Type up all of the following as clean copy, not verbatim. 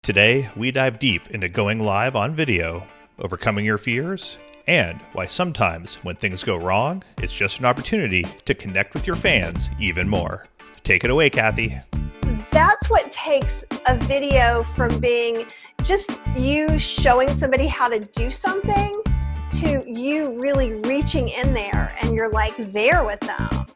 Today, we dive deep into going live on video, overcoming your fears, and why sometimes when things go wrong, it's just an opportunity to connect with your fans even more. Take it away, Kathy. That's what takes a video from being just you showing somebody how to do something to you really reaching in there and you're like there with them.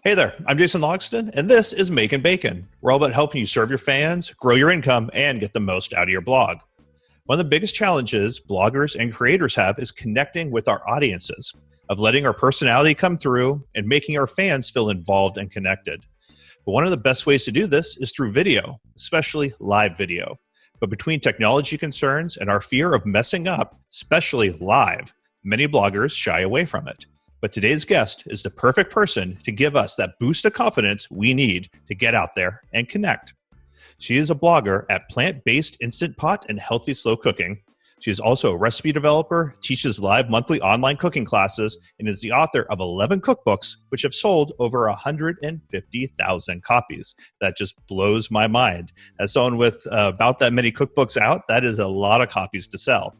Hey there, I'm Jason Logston, and this is Makin Bacon. We're all about helping you serve your fans, grow your income, and get the most out of your blog. One of the biggest challenges bloggers and creators have is connecting with our audiences, of letting our personality come through and making our fans feel involved and connected. But one of the best ways to do this is through video, especially live video. But between technology concerns and our fear of messing up, especially live, many bloggers shy away from it. But today's guest is the perfect person to give us that boost of confidence we need to get out there and connect. She is a blogger at Plant-Based Instant Pot and Healthy Slow Cooking. She is also a recipe developer, teaches live monthly online cooking classes, and is the author of 11 cookbooks, which have sold over 150,000 copies. That just blows my mind. As someone with about that many cookbooks out, that is a lot of copies to sell.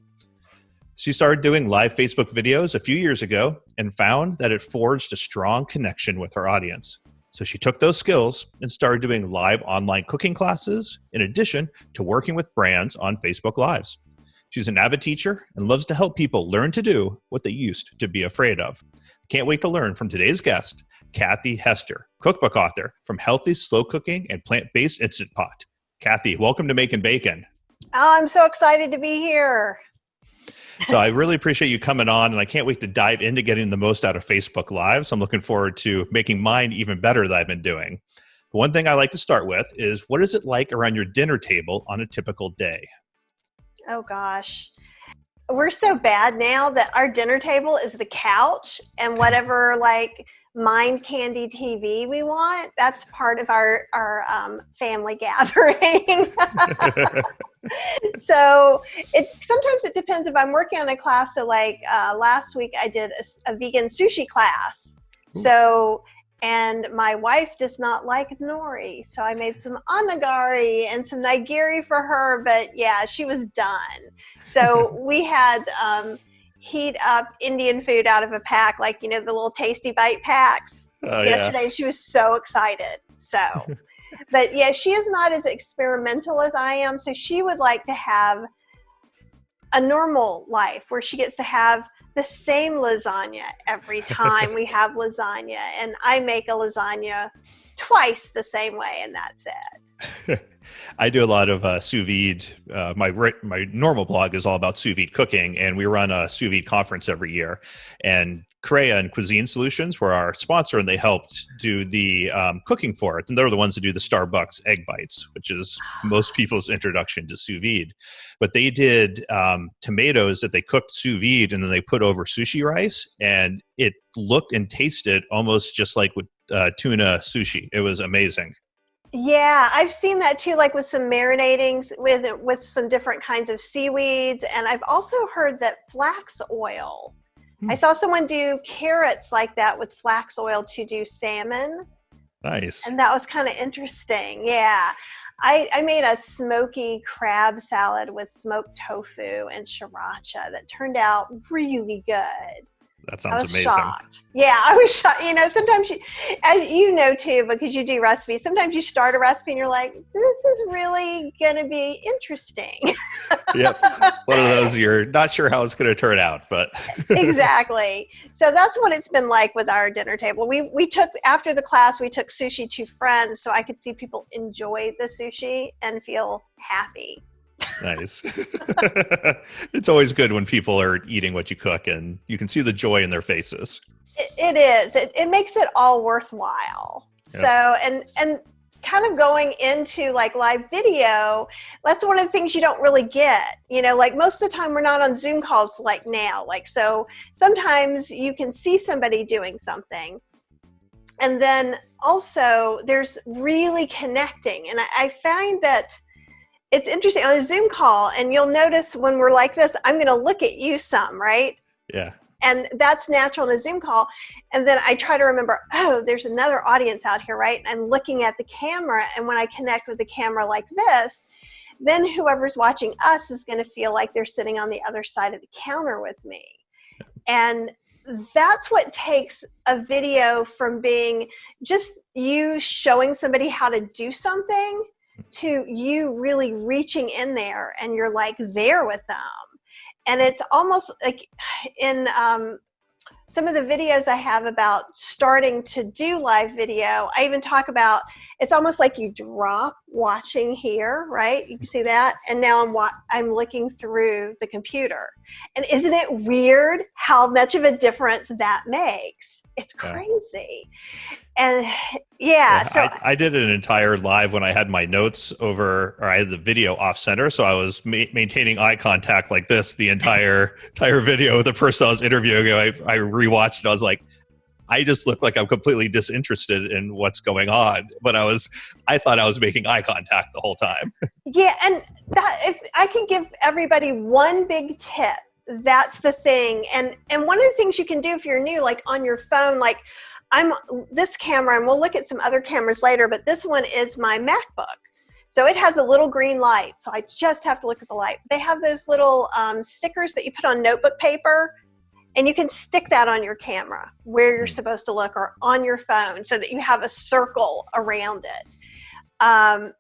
She started doing live Facebook videos a few years ago and found that it forged a strong connection with her audience. So she took those skills and started doing live online cooking classes in addition to working with brands on Facebook Lives. She's an avid teacher and loves to help people learn to do what they used to be afraid of. Can't wait to learn from today's guest, Kathy Hester, cookbook author from Healthy Slow Cooking and Plant-Based Instant Pot. Kathy, welcome to Makin Bacon. Oh, I'm so excited to be here. So I really appreciate you coming on, and I can't wait to dive into getting the most out of Facebook Live. So I'm looking forward to making mine even better than I've been doing. One thing I like to start with is, what is it like around your dinner table on a typical day? Oh gosh. We're so bad now that our dinner table is the couch and whatever like mind candy TV we want, that's part of our family gathering. So sometimes it depends if I'm working on a class. So like last week I did a vegan sushi class. So, and my wife does not like nori. So I made some onigiri and some nigiri for her, but yeah, she was done. So we had heat up Indian food out of a pack, like, you know, the little tasty bite packs. Yesterday. Yeah. She was so excited. So, but yeah, she is not as experimental as I am. So she would like to have a normal life where she gets to have the same lasagna every time we have lasagna. And I make a lasagna twice the same way, and that's it. I do a lot of sous vide. My normal blog is all about sous vide cooking, and we run a sous vide conference every year. And Crea and Cuisine Solutions were our sponsor, and they helped do the cooking for it. And they're the ones that do the Starbucks egg bites, which is most people's introduction to sous vide. But they did tomatoes that they cooked sous vide, and then they put over sushi rice, and it looked and tasted almost just like with tuna sushi. It was amazing. Yeah, I've seen that too, like with some marinatings with some different kinds of seaweeds. And I've also heard that flax oil. I saw someone do carrots like that with flax oil to do salmon. Nice. And that was kind of interesting. Yeah. I made a smoky crab salad with smoked tofu and sriracha that turned out really good. That sounds amazing. Shocked. Yeah, I was shocked. You know, sometimes as you know too, because you do recipes, sometimes you start a recipe and you're like, this is really going to be interesting. Yep. One of those you're not sure how it's going to turn out, but. Exactly. So that's what it's been like with our dinner table. We took, after the class, we took sushi to friends so I could see people enjoy the sushi and feel happy. Nice. It's always good when people are eating what you cook and you can see the joy in their faces. It is. It makes it all worthwhile. Yep. So, and kind of going into like live video, that's one of the things you don't really get. You know, like most of the time we're not on Zoom calls like now. Like, so sometimes you can see somebody doing something. And then also there's really connecting. And I find that it's interesting on a Zoom call, and you'll notice when we're like this, I'm going to look at you some, right? Yeah. And that's natural in a Zoom call. And then I try to remember, oh, there's another audience out here, right? And I'm looking at the camera. And when I connect with the camera like this, then whoever's watching us is going to feel like they're sitting on the other side of the counter with me. And that's what takes a video from being just you showing somebody how to do something to you really reaching in there and you're like there with them. And it's almost like in some of the videos I have about starting to do live video, I even talk about it's almost like you drop watching here, right? You can see that. And now I'm looking through the computer. And isn't it weird how much of a difference that makes? It's crazy. And so I did an entire live when I had my notes over, or I had the video off center. So I was maintaining eye contact like this the entire video with the person I was interviewing. I rewatched it. I was like, I just look like I'm completely disinterested in what's going on. But I thought I was making eye contact the whole time. Yeah. And that, if I can give everybody one big tip, that's the thing. And one of the things you can do if you're new, like on your phone, like this camera, and we'll look at some other cameras later, but this one is my MacBook. So it has a little green light. So I just have to look at the light. They have those little stickers that you put on notebook paper, and you can stick that on your camera where you're supposed to look or on your phone so that you have a circle around it. And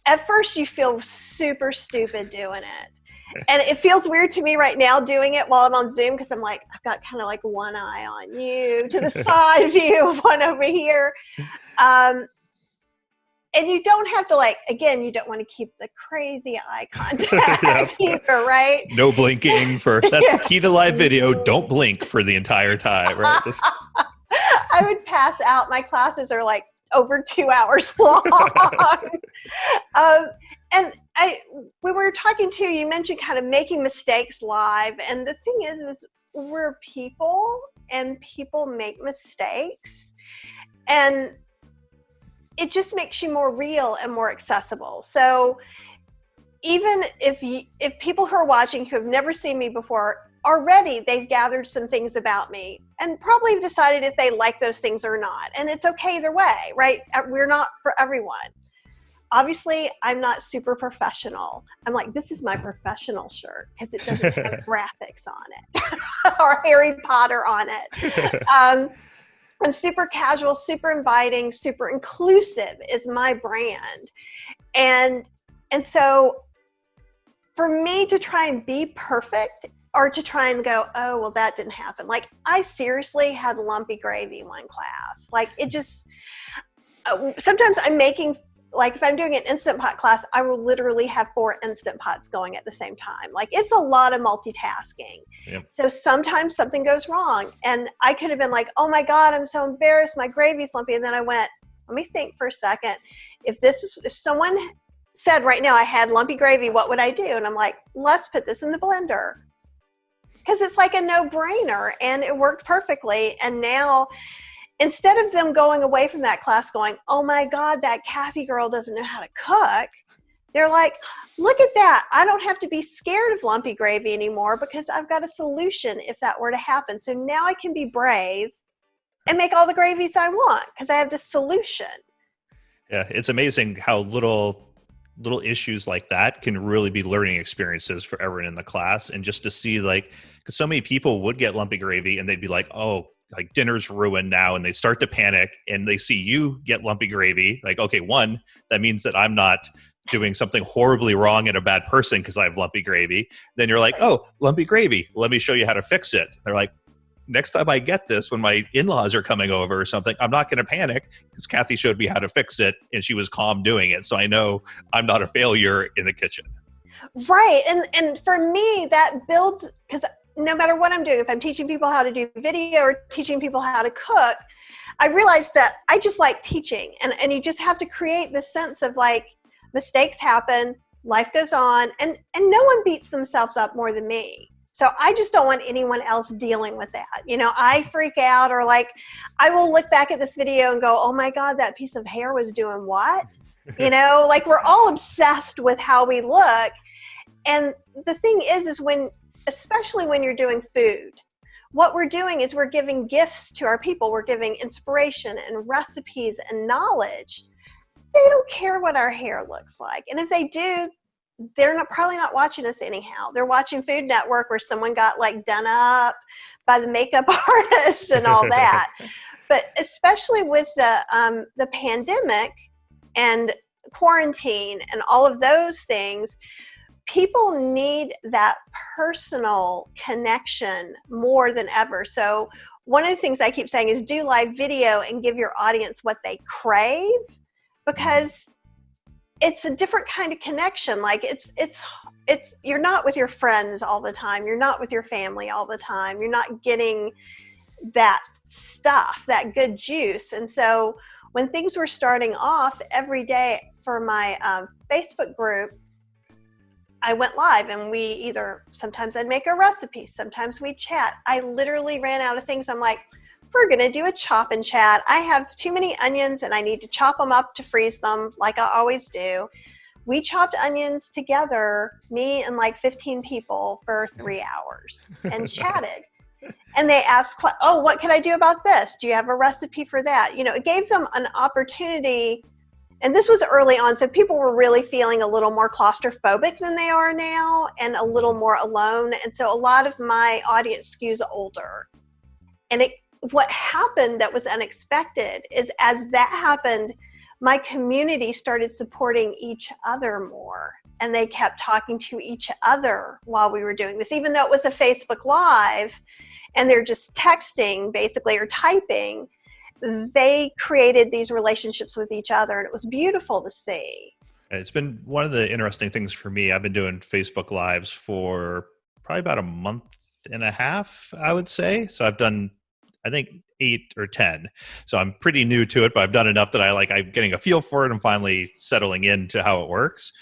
at first you feel super stupid doing it. And it feels weird to me right now doing it while I'm on Zoom because I'm like, I've got kind of like one eye on you to the side view, one over here. And you don't have to again, you don't want to keep the crazy eye contact either, right? No blinking that's the key to live video. Don't blink for the entire time, right? I would pass out. My classes are like over 2 hours long. And when we were talking to you, you mentioned kind of making mistakes live. And the thing is we're people and people make mistakes. And it just makes you more real and more accessible. So even if people who are watching who have never seen me before, already they've gathered some things about me and probably have decided if they like those things or not. And it's okay either way, right? We're not for everyone. Obviously, I'm not super professional. I'm like, this is my professional shirt because it doesn't have graphics on it or Harry Potter on it. I'm super casual, super inviting, super inclusive is my brand. And so for me to try and be perfect or to try and go, oh, well, that didn't happen. Like I seriously had lumpy gravy one class. Like it just, sometimes I'm making, like if I'm doing an Instant Pot class, I will literally have 4 Instant Pots going at the same time. Like it's a lot of multitasking. Yep. So sometimes something goes wrong and I could have been like, oh my God, I'm so embarrassed. My gravy's lumpy. And then I went, let me think for a second. If someone said right now I had lumpy gravy, what would I do? And I'm like, let's put this in the blender. Because it's like a no-brainer and it worked perfectly. And now instead of them going away from that class going, oh my God, that Kathy girl doesn't know how to cook, they're like, look at that. I don't have to be scared of lumpy gravy anymore because I've got a solution if that were to happen. So now I can be brave and make all the gravies I want because I have the solution. Yeah, it's amazing how little issues like that can really be learning experiences for everyone in the class. And just to see because so many people would get lumpy gravy and they'd be like, oh, like dinner's ruined now, and they start to panic and they see you get lumpy gravy. Like, okay, one, that means that I'm not doing something horribly wrong and a bad person because I have lumpy gravy. Then you're like, oh, lumpy gravy, let me show you how to fix it. They're like, next time I get this, when my in-laws are coming over or something, I'm not going to panic because Kathy showed me how to fix it and she was calm doing it. So I know I'm not a failure in the kitchen. Right. And for me, that builds, because no matter what I'm doing, if I'm teaching people how to do video or teaching people how to cook, I realized that I just like teaching. And you just have to create this sense of like, mistakes happen, life goes on, and no one beats themselves up more than me. So I just don't want anyone else dealing with that. You know, I freak out or like, I will look back at this video and go, oh my God, that piece of hair was doing what? You know, like we're all obsessed with how we look. And the thing is when, especially when you're doing food, what we're doing is we're giving gifts to our people. We're giving inspiration and recipes and knowledge. They don't care what our hair looks like. And if they do, they're probably not watching us anyhow. They're watching Food Network where someone got like done up by the makeup artist and all that. But especially with the pandemic and quarantine and all of those things, people need that personal connection more than ever. So one of the things I keep saying is do live video and give your audience what they crave, because it's a different kind of connection. Like it's you're not with your friends all the time. You're not with your family all the time. You're not getting that stuff, that good juice. And so when things were starting off every day for my Facebook group, I went live and sometimes I'd make a recipe, sometimes we'd chat. I literally ran out of things. I'm like, we're going to do a chop and chat. I have too many onions and I need to chop them up to freeze them like I always do. We chopped onions together, me and like 15 people, for 3 hours and chatted. And they asked, what can I do about this? Do you have a recipe for that? It gave them an opportunity. And this was early on, so people were really feeling a little more claustrophobic than they are now and a little more alone. And so a lot of my audience skews older. And what happened that was unexpected is as that happened, my community started supporting each other more. And they kept talking to each other while we were doing this, even though it was a Facebook Live and they're just texting basically or typing. They created these relationships with each other, and it was beautiful to see. It's been one of the interesting things for me. I've been doing Facebook Lives for probably about a month and a half, I would say. So I've done, I think, 8 or 10. So I'm pretty new to it, but I've done enough that I'm getting a feel for it and finally settling into how it works.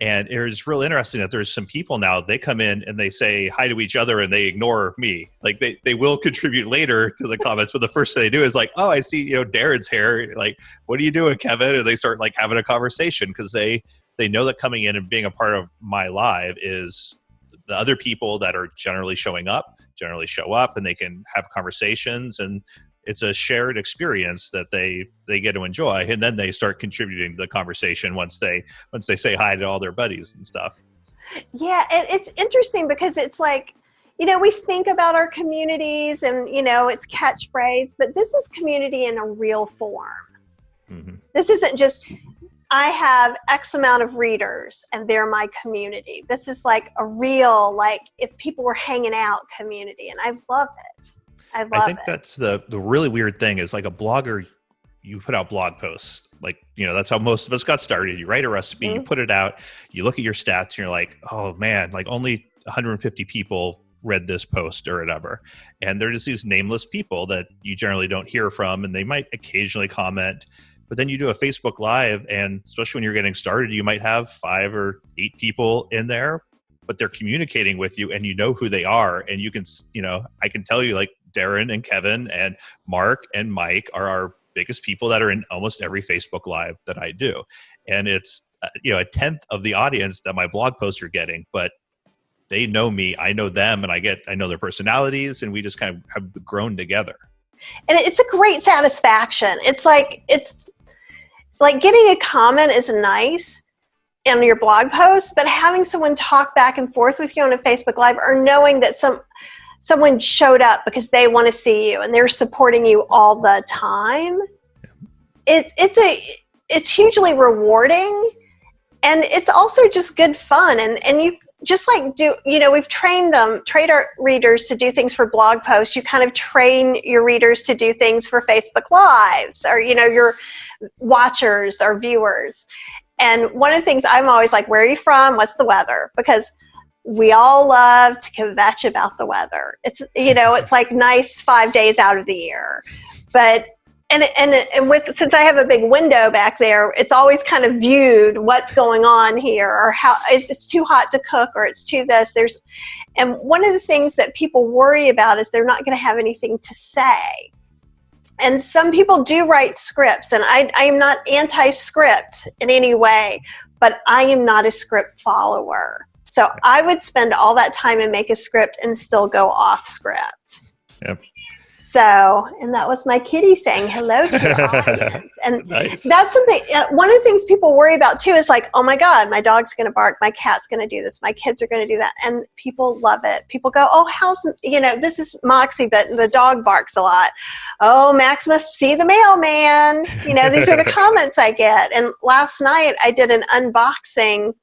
And it was real interesting that there's some people now, they come in and they say hi to each other and they ignore me. Like they will contribute later to the comments, but the first thing they do is like, oh, I see, Darren's hair. Like, what are you doing, Kevin? And they start like having a conversation because they know that coming in and being a part of my live is the other people that are generally show up and they can have conversations, and it's a shared experience that they get to enjoy, and then they start contributing to the conversation once they say hi to all their buddies and stuff. Yeah, and it's interesting because it's like, we think about our communities and it's catchphrase, but this is community in a real form. Mm-hmm. This isn't just I have X amount of readers and they're my community. This is like a real, like if people were hanging out community, and I love it. I think that's the really weird thing is, like, a blogger, you put out blog posts. Like, that's how most of us got started. You write a recipe, you put it out, you look at your stats, and you're like, oh man, like only 150 people read this post or whatever. And they're just these nameless people that you generally don't hear from, and they might occasionally comment. But then you do a Facebook Live, and especially when you're getting started, you might have 5 or 8 people in there, but they're communicating with you and you know who they are. And you can, I can tell you, like, Darren and Kevin and Mark and Mike are our biggest people that are in almost every Facebook Live that I do. And it's, a tenth of the audience that my blog posts are getting, but they know me, I know them, and I know their personalities, and we just kind of have grown together. And it's a great satisfaction. It's like getting a comment is nice on your blog post, but having someone talk back and forth with you on a Facebook Live, or knowing that someone showed up because they want to see you and they're supporting you all the time, it's hugely rewarding, and it's also just good fun. And you just like we've trained our readers to do things for blog posts. You kind of train your readers to do things for Facebook Lives, or your watchers or viewers. And one of the things I'm always like, where are you from? What's the weather? Because we all love to kvetch about the weather. It's it's like nice 5 days out of the year, but since I have a big window back there, it's always kind of viewed what's going on here, or how it's too hot to cook, or it's too this. And one of the things that people worry about is they're not going to have anything to say. And some people do write scripts, and I am not anti-script in any way, but I am not a script follower. So I would spend all that time and make a script and still go off script. Yep. So, and that was my kitty saying hello to your audience. And nice. That's something, one of the things people worry about too is like, oh my God, my dog's going to bark, my cat's going to do this, my kids are going to do that. And people love it. People go, oh, this is Moxie, but the dog barks a lot. Oh, Max must see the mailman. These are the comments I get. And last night I did an unboxing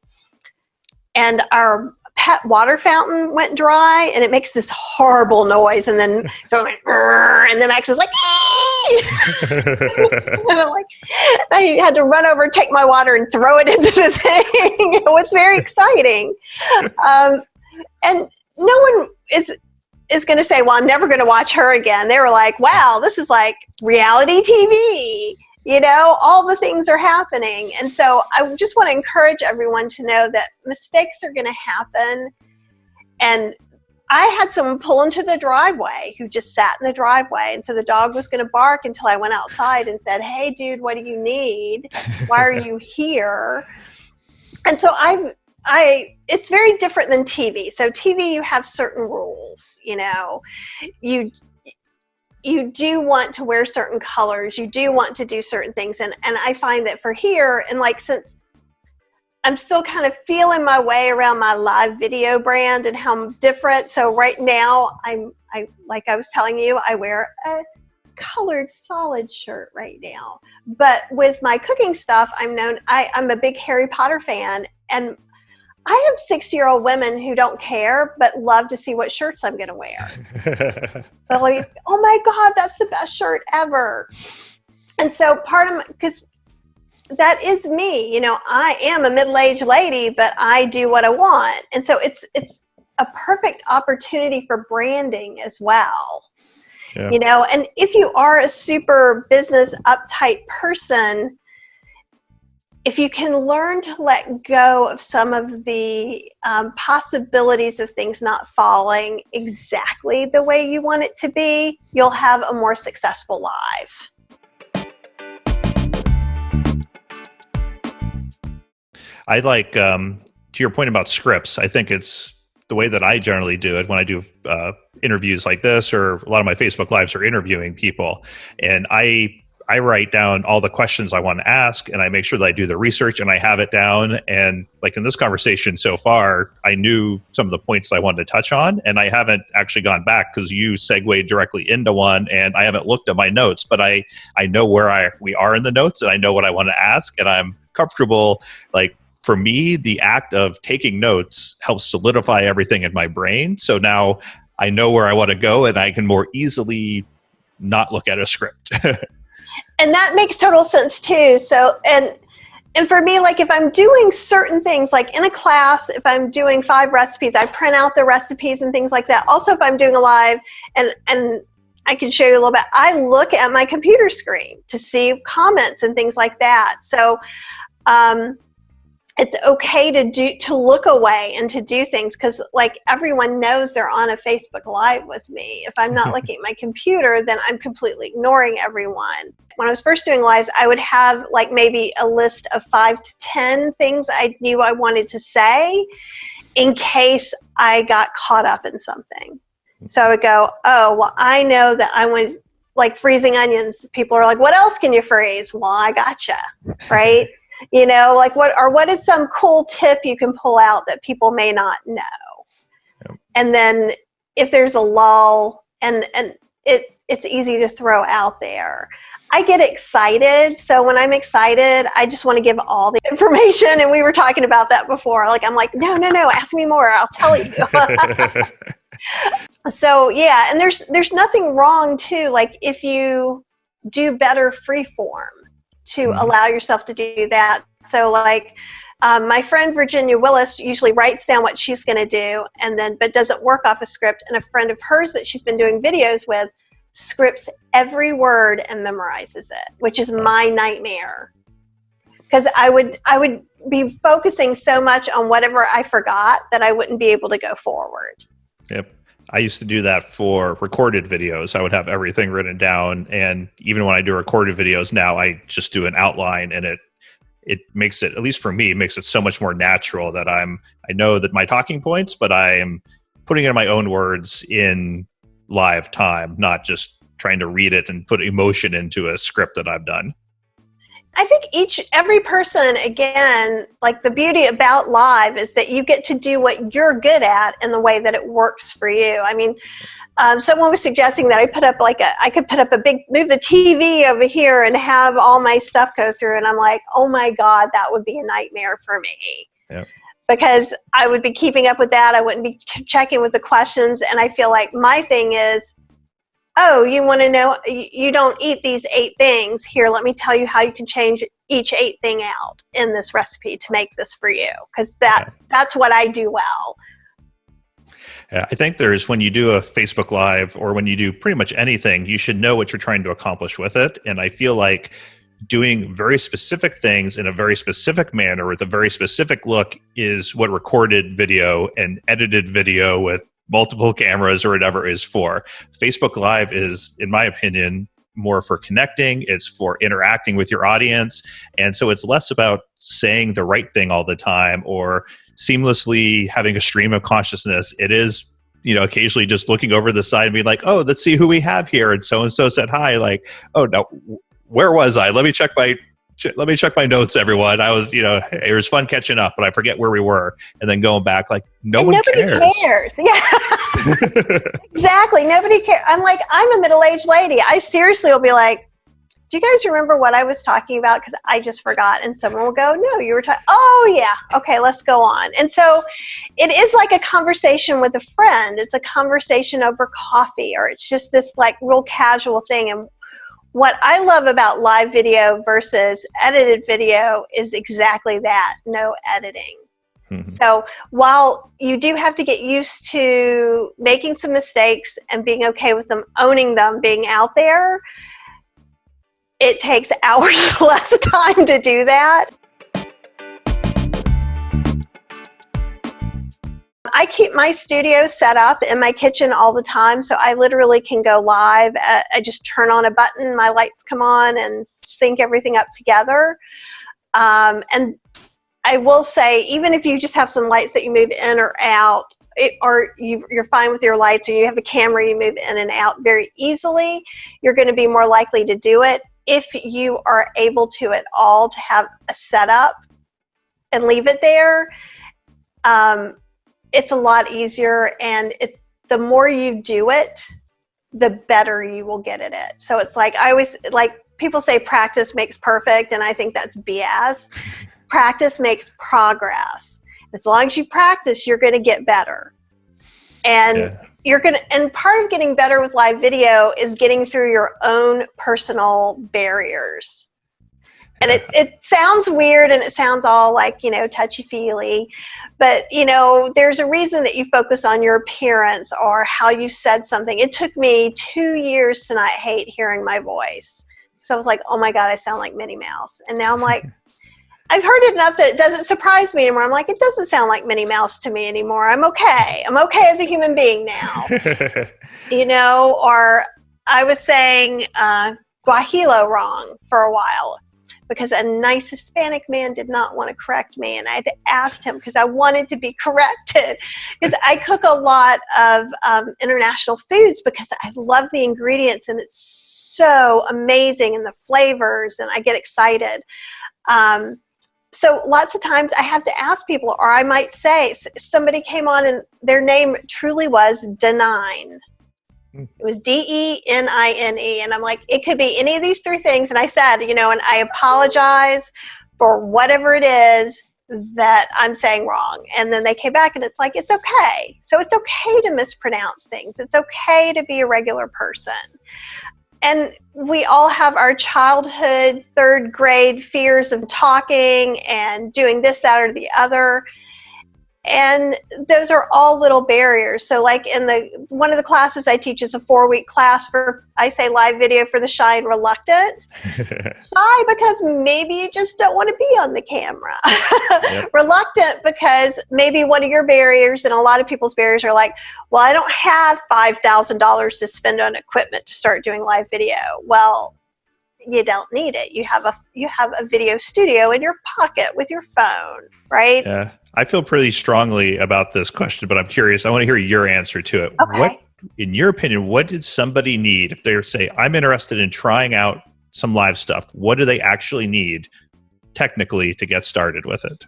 and our pet water fountain went dry and it makes this horrible noise, and then so I'm like, and then Max is like, and I'm like, I had to run over, take my water and throw it into the thing. It was very exciting. And no one is going to say, well, I'm never going to watch her again. They were like, wow, this is like reality TV. All the things are happening. And so I just want to encourage everyone to know that mistakes are going to happen. And I had someone pull into the driveway who just sat in the driveway. And so the dog was going to bark until I went outside and said, hey, dude, what do you need? Why are you here? And so it's very different than TV. So TV, you have certain rules, you do want to wear certain colors. You do want to do certain things. And I find that for here, and like, since I'm still kind of feeling my way around my live video brand and how I'm different. So right now I like I was telling you, I wear a colored solid shirt right now. But with my cooking stuff, I'm a big Harry Potter fan, and I have 6-year-old women who don't care, but love to see what shirts I'm going to wear. They're like, oh my God, that's the best shirt ever. And so because that is me, I am a middle-aged lady, but I do what I want. And so it's a perfect opportunity for branding as well. Yeah. And if you are a super business uptight person, if you can learn to let go of some of the possibilities of things not falling exactly the way you want it to be, you'll have a more successful life. I like, to your point about scripts, I think it's the way that I generally do it when I do interviews like this, or a lot of my Facebook Lives are interviewing people. And I write down all the questions I want to ask, and I make sure that I do the research and I have it down. And like in this conversation so far, I knew some of the points I wanted to touch on, and I haven't actually gone back because you segued directly into one, and I haven't looked at my notes, but I know where we are in the notes, and I know what I want to ask, and I'm comfortable. Like, for me, the act of taking notes helps solidify everything in my brain. So now I know where I want to go, and I can more easily not look at a script. And that makes total sense too. So, and for me, like if I'm doing certain things, like in a class, if I'm doing 5 recipes, I print out the recipes and things like that. Also, if I'm doing a live, and I can show you a little bit, I look at my computer screen to see comments and things like that. So, it's okay to look away and to do things, because like everyone knows they're on a Facebook Live with me. If I'm not looking at my computer, then I'm completely ignoring everyone. When I was first doing lives, I would have like maybe a list of 5 to 10 things I knew I wanted to say in case I got caught up in something. So I would go, oh, well, I know that I want, like freezing onions. People are like, what else can you freeze? Well, I gotcha, right? Like what is some cool tip you can pull out that people may not know? Yep. And then if there's a lull, and it's easy to throw out there. I get excited. So when I'm excited, I just want to give all the information. And we were talking about that before. Like, I'm like, no, ask me more. I'll tell you. So yeah. And there's nothing wrong too. Like if you do better free form, to allow yourself to do that. So like my friend Virginia Willis usually writes down what she's going to do, but doesn't work off a script. And a friend of hers that she's been doing videos with scripts every word and memorizes it, which is my nightmare. Because I would be focusing so much on whatever I forgot that I wouldn't be able to go forward. Yep. I used to do that for recorded videos. I would have everything written down. And even when I do recorded videos now, I just do an outline, and it makes it, at least for me, it makes it so much more natural that I know that my talking points, but I am putting it in my own words in live time, not just trying to read it and put emotion into a script that I've done. I think every person, again, like the beauty about live is that you get to do what you're good at in the way that it works for you. I mean, someone was suggesting that I could put up move the TV over here and have all my stuff go through. And I'm like, oh my God, that would be a nightmare for me. Yep. Because I would be keeping up with that. I wouldn't be checking with the questions. And I feel like my thing is, oh, you want to know, you don't eat these 8 things. Here, let me tell you how you can change each 8 thing out in this recipe to make this for you. Because that's what I do well. Yeah, I think when you do a Facebook Live or when you do pretty much anything, you should know what you're trying to accomplish with it. And I feel like doing very specific things in a very specific manner with a very specific look is what recorded video and edited video with multiple cameras or whatever is for. Facebook Live is, in my opinion, more for connecting. It's for interacting with your audience. And so it's less about saying the right thing all the time or seamlessly having a stream of consciousness. It is, occasionally just looking over the side and being like, oh, let's see who we have here. And so said hi. Like, oh, no, where was I? Let me check my notes, everyone. I was, it was fun catching up, but I forget where we were. And then going back, like, nobody cares. Yeah, exactly. Nobody cares. I'm like, I'm a middle-aged lady. I seriously will be like, do you guys remember what I was talking about? Because I just forgot. And someone will go, no, you were talking. Oh, yeah. Okay, let's go on. And so it is like a conversation with a friend. It's a conversation over coffee, or it's just this like real casual thing. And what I love about live video versus edited video is exactly that, no editing. Mm-hmm. So while you do have to get used to making some mistakes and being okay with them, owning them, being out there, it takes hours less time to do that. I keep my studio set up in my kitchen all the time, so I literally can go live. I just turn on a button, my lights come on, and sync everything up together. And I will say, even if you just have some lights that you move in or out, or you're fine with your lights, or you have a camera you move in and out very easily, you're going to be more likely to do it. If you are able to at all to have a setup and leave it there, it's a lot easier, and it's the more you do it, the better you will get at it. So it's like, I always, like, people say practice makes perfect, and I think that's BS. Practice makes progress. As long as you practice, you're going to get better. And and part of getting better with live video is getting through your own personal barriers. And it sounds weird, and it sounds all like, touchy-feely, but, there's a reason that you focus on your appearance or how you said something. It took me 2 years to not hate hearing my voice. So I was like, oh my God, I sound like Minnie Mouse. And now I'm like, I've heard it enough that it doesn't surprise me anymore. I'm like, it doesn't sound like Minnie Mouse to me anymore. I'm okay. I'm okay as a human being now. Or I was saying guajillo wrong for a while, because a nice Hispanic man did not want to correct me. And I had to ask him because I wanted to be corrected. Because I cook a lot of international foods because I love the ingredients, and it's so amazing, and the flavors, and I get excited. So lots of times I have to ask people, or I might say, somebody came on and their name truly was Denine. It was Denine. And I'm like, it could be any of these 3 things. And I said, and I apologize for whatever it is that I'm saying wrong. And then they came back, and it's like, it's okay. So it's okay to mispronounce things. It's okay to be a regular person. And we all have our childhood 3rd grade fears of talking and doing this, that, or the other. And those are all little barriers. So like in one of the classes I teach is a 4-week class for, I say, live video for the shy and reluctant. Shy because maybe you just don't want to be on the camera. Yep. Reluctant because maybe one of your barriers, and a lot of people's barriers, are like, well, I don't have $5,000 to spend on equipment to start doing live video. Well, you don't need it. You have a video studio in your pocket with your phone, right? Yeah. I feel pretty strongly about this question, but I'm curious. I want to hear your answer to it. Okay. in your opinion, what did somebody need if they're say, I'm interested in trying out some live stuff? What do they actually need technically to get started with it?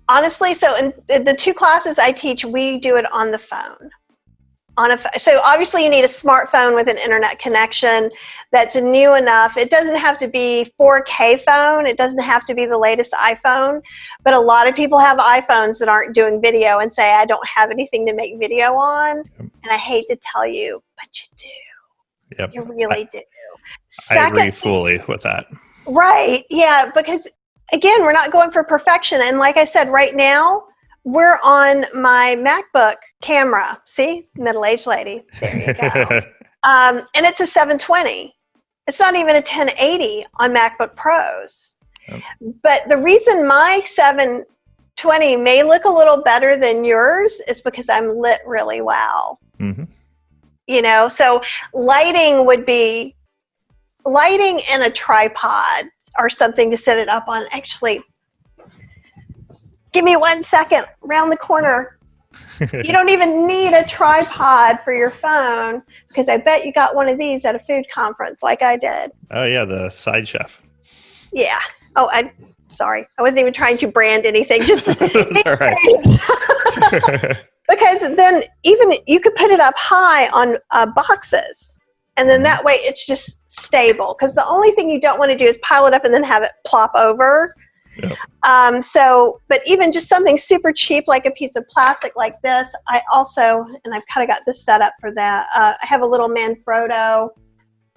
Honestly, so in the 2 classes I teach, we do it on the phone. So obviously you need a smartphone with an internet connection that's new enough. It doesn't have to be 4K phone. It doesn't have to be the latest iPhone. But a lot of people have iPhones that aren't doing video and say, I don't have anything to make video on. And I hate to tell you, but you do. Yep. You really do. I agree fully with that. Right. Yeah. Because again, we're not going for perfection. And like I said, right now, we're on my MacBook camera. See? Middle-aged lady. There you go. And it's a 720. It's not even a 1080 on MacBook Pros. Yep. But the reason my 720 may look a little better than yours is because I'm lit really well. Mm-hmm. You know, so lighting and a tripod or something to set it up on. Actually, give me 1 second. Around the corner. You don't even need a tripod for your phone because I bet you got one of these at a food conference like I did. Oh, yeah, the Side Chef. Yeah. Oh, sorry. I wasn't even trying to brand anything. Just all right. Because then even you could put it up high on boxes. And then that way it's just stable. Because the only thing you don't want to do is pile it up and then have it plop over. Yep. But even just something super cheap like a piece of plastic like this, I also, and I've kind of got this set up for that. I have a little Manfrotto,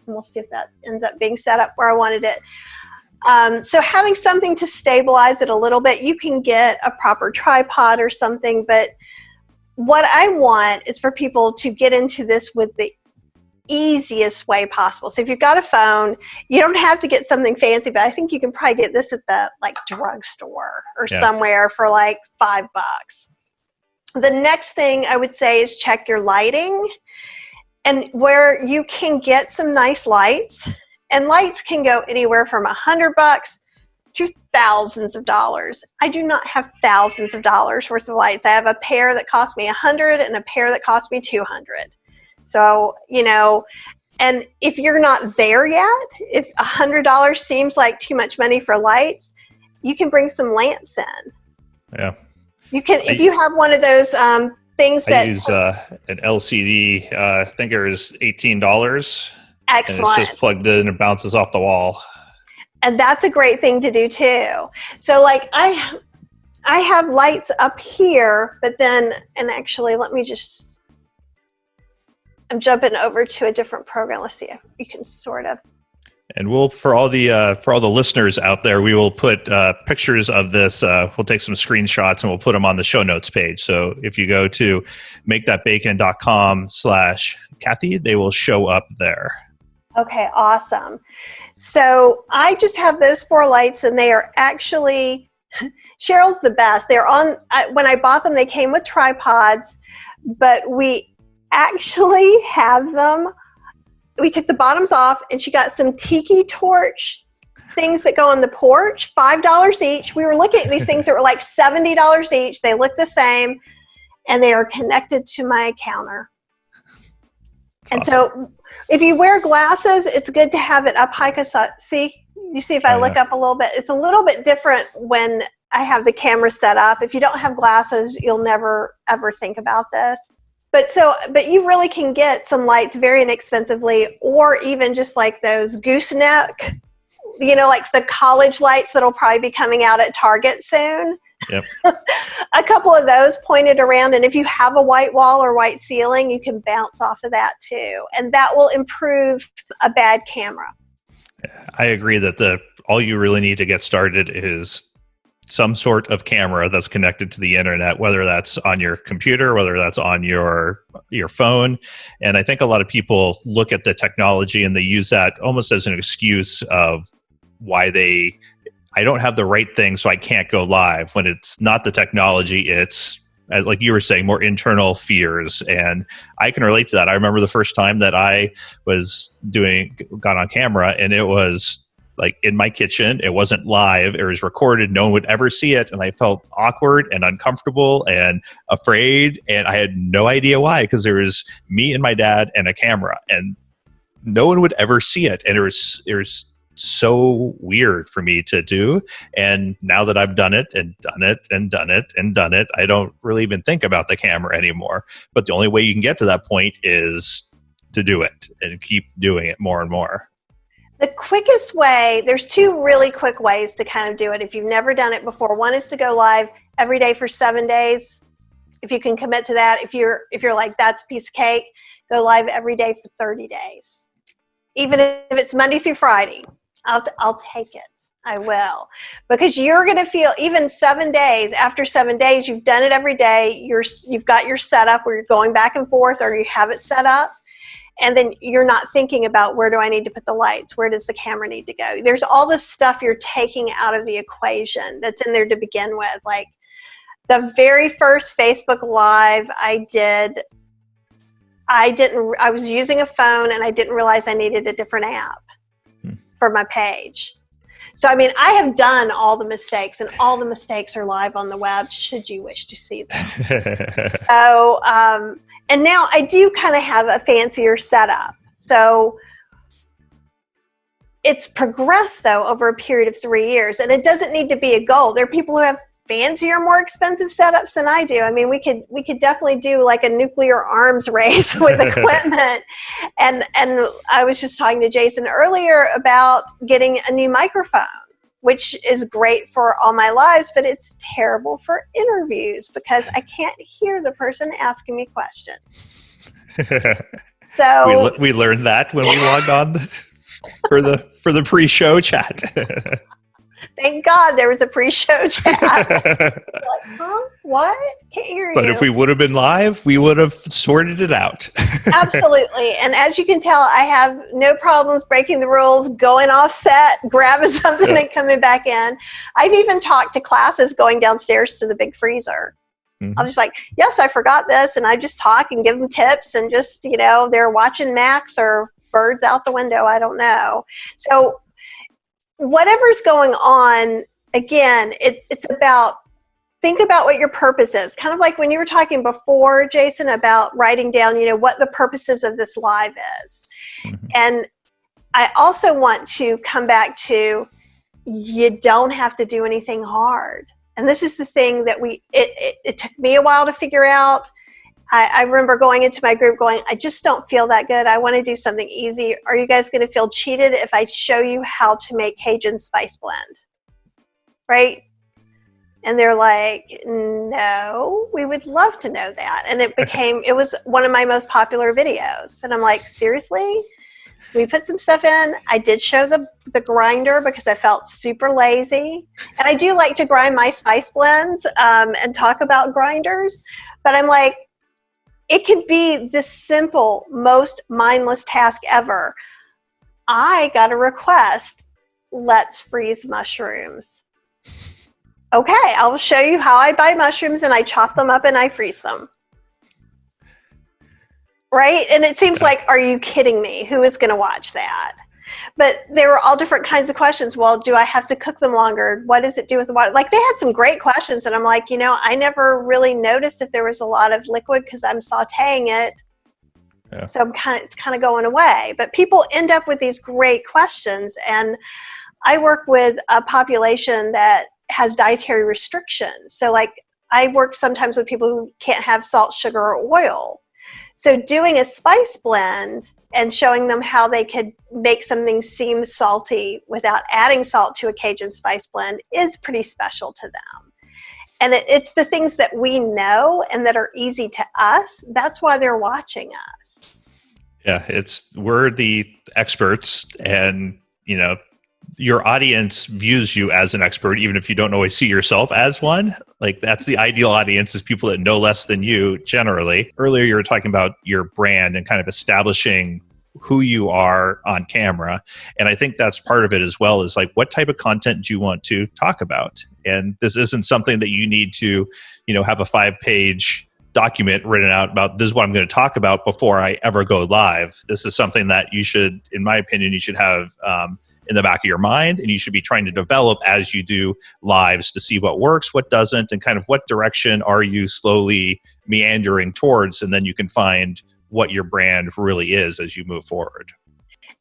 and we'll see if that ends up being set up where I wanted it. So having something to stabilize it a little bit, you can get a proper tripod or something, but what I want is for people to get into this with the easiest way possible. So if you've got a phone, you don't have to get something fancy, but I think you can probably get this at the drugstore or somewhere for like $5. The next thing I would say is check your lighting and where you can get some nice lights, and lights can go anywhere from $100 to thousands of dollars. I do not have thousands of dollars worth of lights. I have a pair that cost me $100 and a pair that cost me $200. So, you know, and if you're not there yet, if $100 seems like too much money for lights, you can bring some lamps in. Yeah. You can, if you have one of those things that... I use an LCD thinker is $18. Excellent. And it's just plugged in and bounces off the wall. And that's a great thing to do too. So like I have lights up here, but then, and actually let me just... I'm jumping over to a different program. Let's see if you can sort of. And we'll, for all the listeners out there, we will put pictures of this. We'll take some screenshots and we'll put them on the show notes page. So if you go to makethatbacon.com/Kathy, they will show up there. Okay, awesome. So I just have those 4 lights, and they are actually, Cheryl's the best. They're on, when I bought them, they came with tripods, but we actually have them. We took the bottoms off, and she got some tiki torch things that go on the porch, $5 each. We were looking at these things that were like $70 each. They look the same, and they are connected to my counter. And awesome. So if you wear glasses, it's good to have it up high because, see if I look up a little bit, it's a little bit different when I have the camera set up. If you don't have glasses, you'll never, ever think about this. But you really can get some lights very inexpensively, or even just like those gooseneck, you know, like the college lights that'll probably be coming out at Target soon. Yep. A couple of those pointed around, and if you have a white wall or white ceiling, you can bounce off of that too, and that will improve a bad camera. I agree that all you really need to get started is some sort of camera that's connected to the internet, whether that's on your computer, whether that's on your phone. And I think a lot of people look at the technology and they use that almost as an excuse of why I don't have the right thing, so I can't go live, when it's not the technology. It's, like you were saying, more internal fears. And I can relate to that. I remember the first time that I got on camera, and it was like in my kitchen. It wasn't live. It was recorded. No one would ever see it. And I felt awkward and uncomfortable and afraid. And I had no idea why, because there was me and my dad and a camera, and no one would ever see it. And it was so weird for me to do. And now that I've done it and done it and done it and done it, I don't really even think about the camera anymore. But the only way you can get to that point is to do it and keep doing it more and more. The quickest way, there's two really quick ways to kind of do it if you've never done it before. One is to go live every day for 7 days. If you can commit to that, if you're like, that's a piece of cake, go live every day for 30 days. Even if it's Monday through Friday. I'll take it. I will. Because you're going to feel, even 7 days, after 7 days, you've done it every day, you've got your setup where you're going back and forth, or you have it set up, and then you're not thinking about, where do I need to put the lights? Where does the camera need to go? There's all this stuff you're taking out of the equation that's in there to begin with. Like the very first Facebook Live I did, I was using a phone and I didn't realize I needed a different app for my page. So, I mean, I have done all the mistakes, and all the mistakes are live on the web, should you wish to see them. So, and now I do kind of have a fancier setup. So it's progressed, though, over a period of 3 years, and it doesn't need to be a goal. There are people who have fancier, more expensive setups than I do. I mean, we could definitely do like a nuclear arms race with equipment. And I was just talking to Jason earlier about getting a new microphone, which is great for all my lives, but it's terrible for interviews because I can't hear the person asking me questions. So we learned that when we logged on for the pre-show chat. Thank God there was a pre-show chat. Like, huh? What? Can't hear you. But if we would have been live, we would have sorted it out. Absolutely. And as you can tell, I have no problems breaking the rules, going off set, grabbing something and coming back in. I've even talked to classes going downstairs to the big freezer. Mm-hmm. I was just like, yes, I forgot this. And I just talk and give them tips, and just, they're watching Max or birds out the window. I don't know. So whatever's going on, again, it's about, think about what your purpose is. Kind of like when you were talking before, Jason, about writing down, what the purposes of this live is. Mm-hmm. And I also want to come back to, you don't have to do anything hard. And this is the thing that it took me a while to figure out. I remember going into my group going, I just don't feel that good. I want to do something easy. Are you guys going to feel cheated if I show you how to make Cajun spice blend? Right? And they're like, no, we would love to know that. And it was one of my most popular videos. And I'm like, seriously? We put some stuff in. I did show the grinder because I felt super lazy. And I do like to grind my spice blends and talk about grinders. But I'm like, it could be the simple, most mindless task ever. I got a request. Let's freeze mushrooms. Okay, I'll show you how I buy mushrooms, and I chop them up and I freeze them. Right? And it seems like, are you kidding me? Who is going to watch that? But there were all different kinds of questions. Well, do I have to cook them longer? What does it do with the water? Like, they had some great questions, and I'm like, I never really noticed if there was a lot of liquid because I'm sauteing it. Yeah. So it's kind of going away. But people end up with these great questions, and I work with a population that has dietary restrictions. So like, I work sometimes with people who can't have salt, sugar, or oil. So doing a spice blend and showing them how they could make something seem salty without adding salt to a Cajun spice blend is pretty special to them. And it's the things that we know and that are easy to us. That's why they're watching us. Yeah, we're the experts, and your audience views you as an expert, even if you don't always see yourself as one. Like, that's the ideal audience, is people that know less than you generally. Earlier, you were talking about your brand and kind of establishing who you are on camera. And I think that's part of it as well, is like, what type of content do you want to talk about? And this isn't something that you need to, have a 5-page document written out about, this is what I'm going to talk about before I ever go live. This is something that you should, in my opinion, you should have in the back of your mind, and you should be trying to develop as you do lives to see what works, what doesn't, and kind of what direction are you slowly meandering towards, and then you can find what your brand really is as you move forward.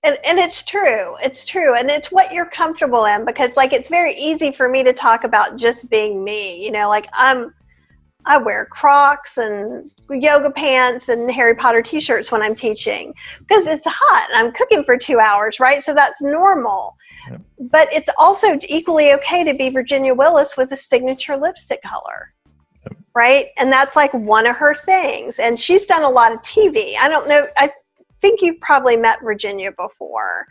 And it's true. It's true. And it's what you're comfortable in, because like, it's very easy for me to talk about just being me, you know, like I wear Crocs and yoga pants and Harry Potter t-shirts when I'm teaching because it's hot and I'm cooking for 2 hours, right? So that's normal. Yep. But it's also equally okay to be Virginia Willis with a signature lipstick color. Yep. Right? And that's like one of her things. And she's done a lot of TV. I don't know. I think you've probably met Virginia before,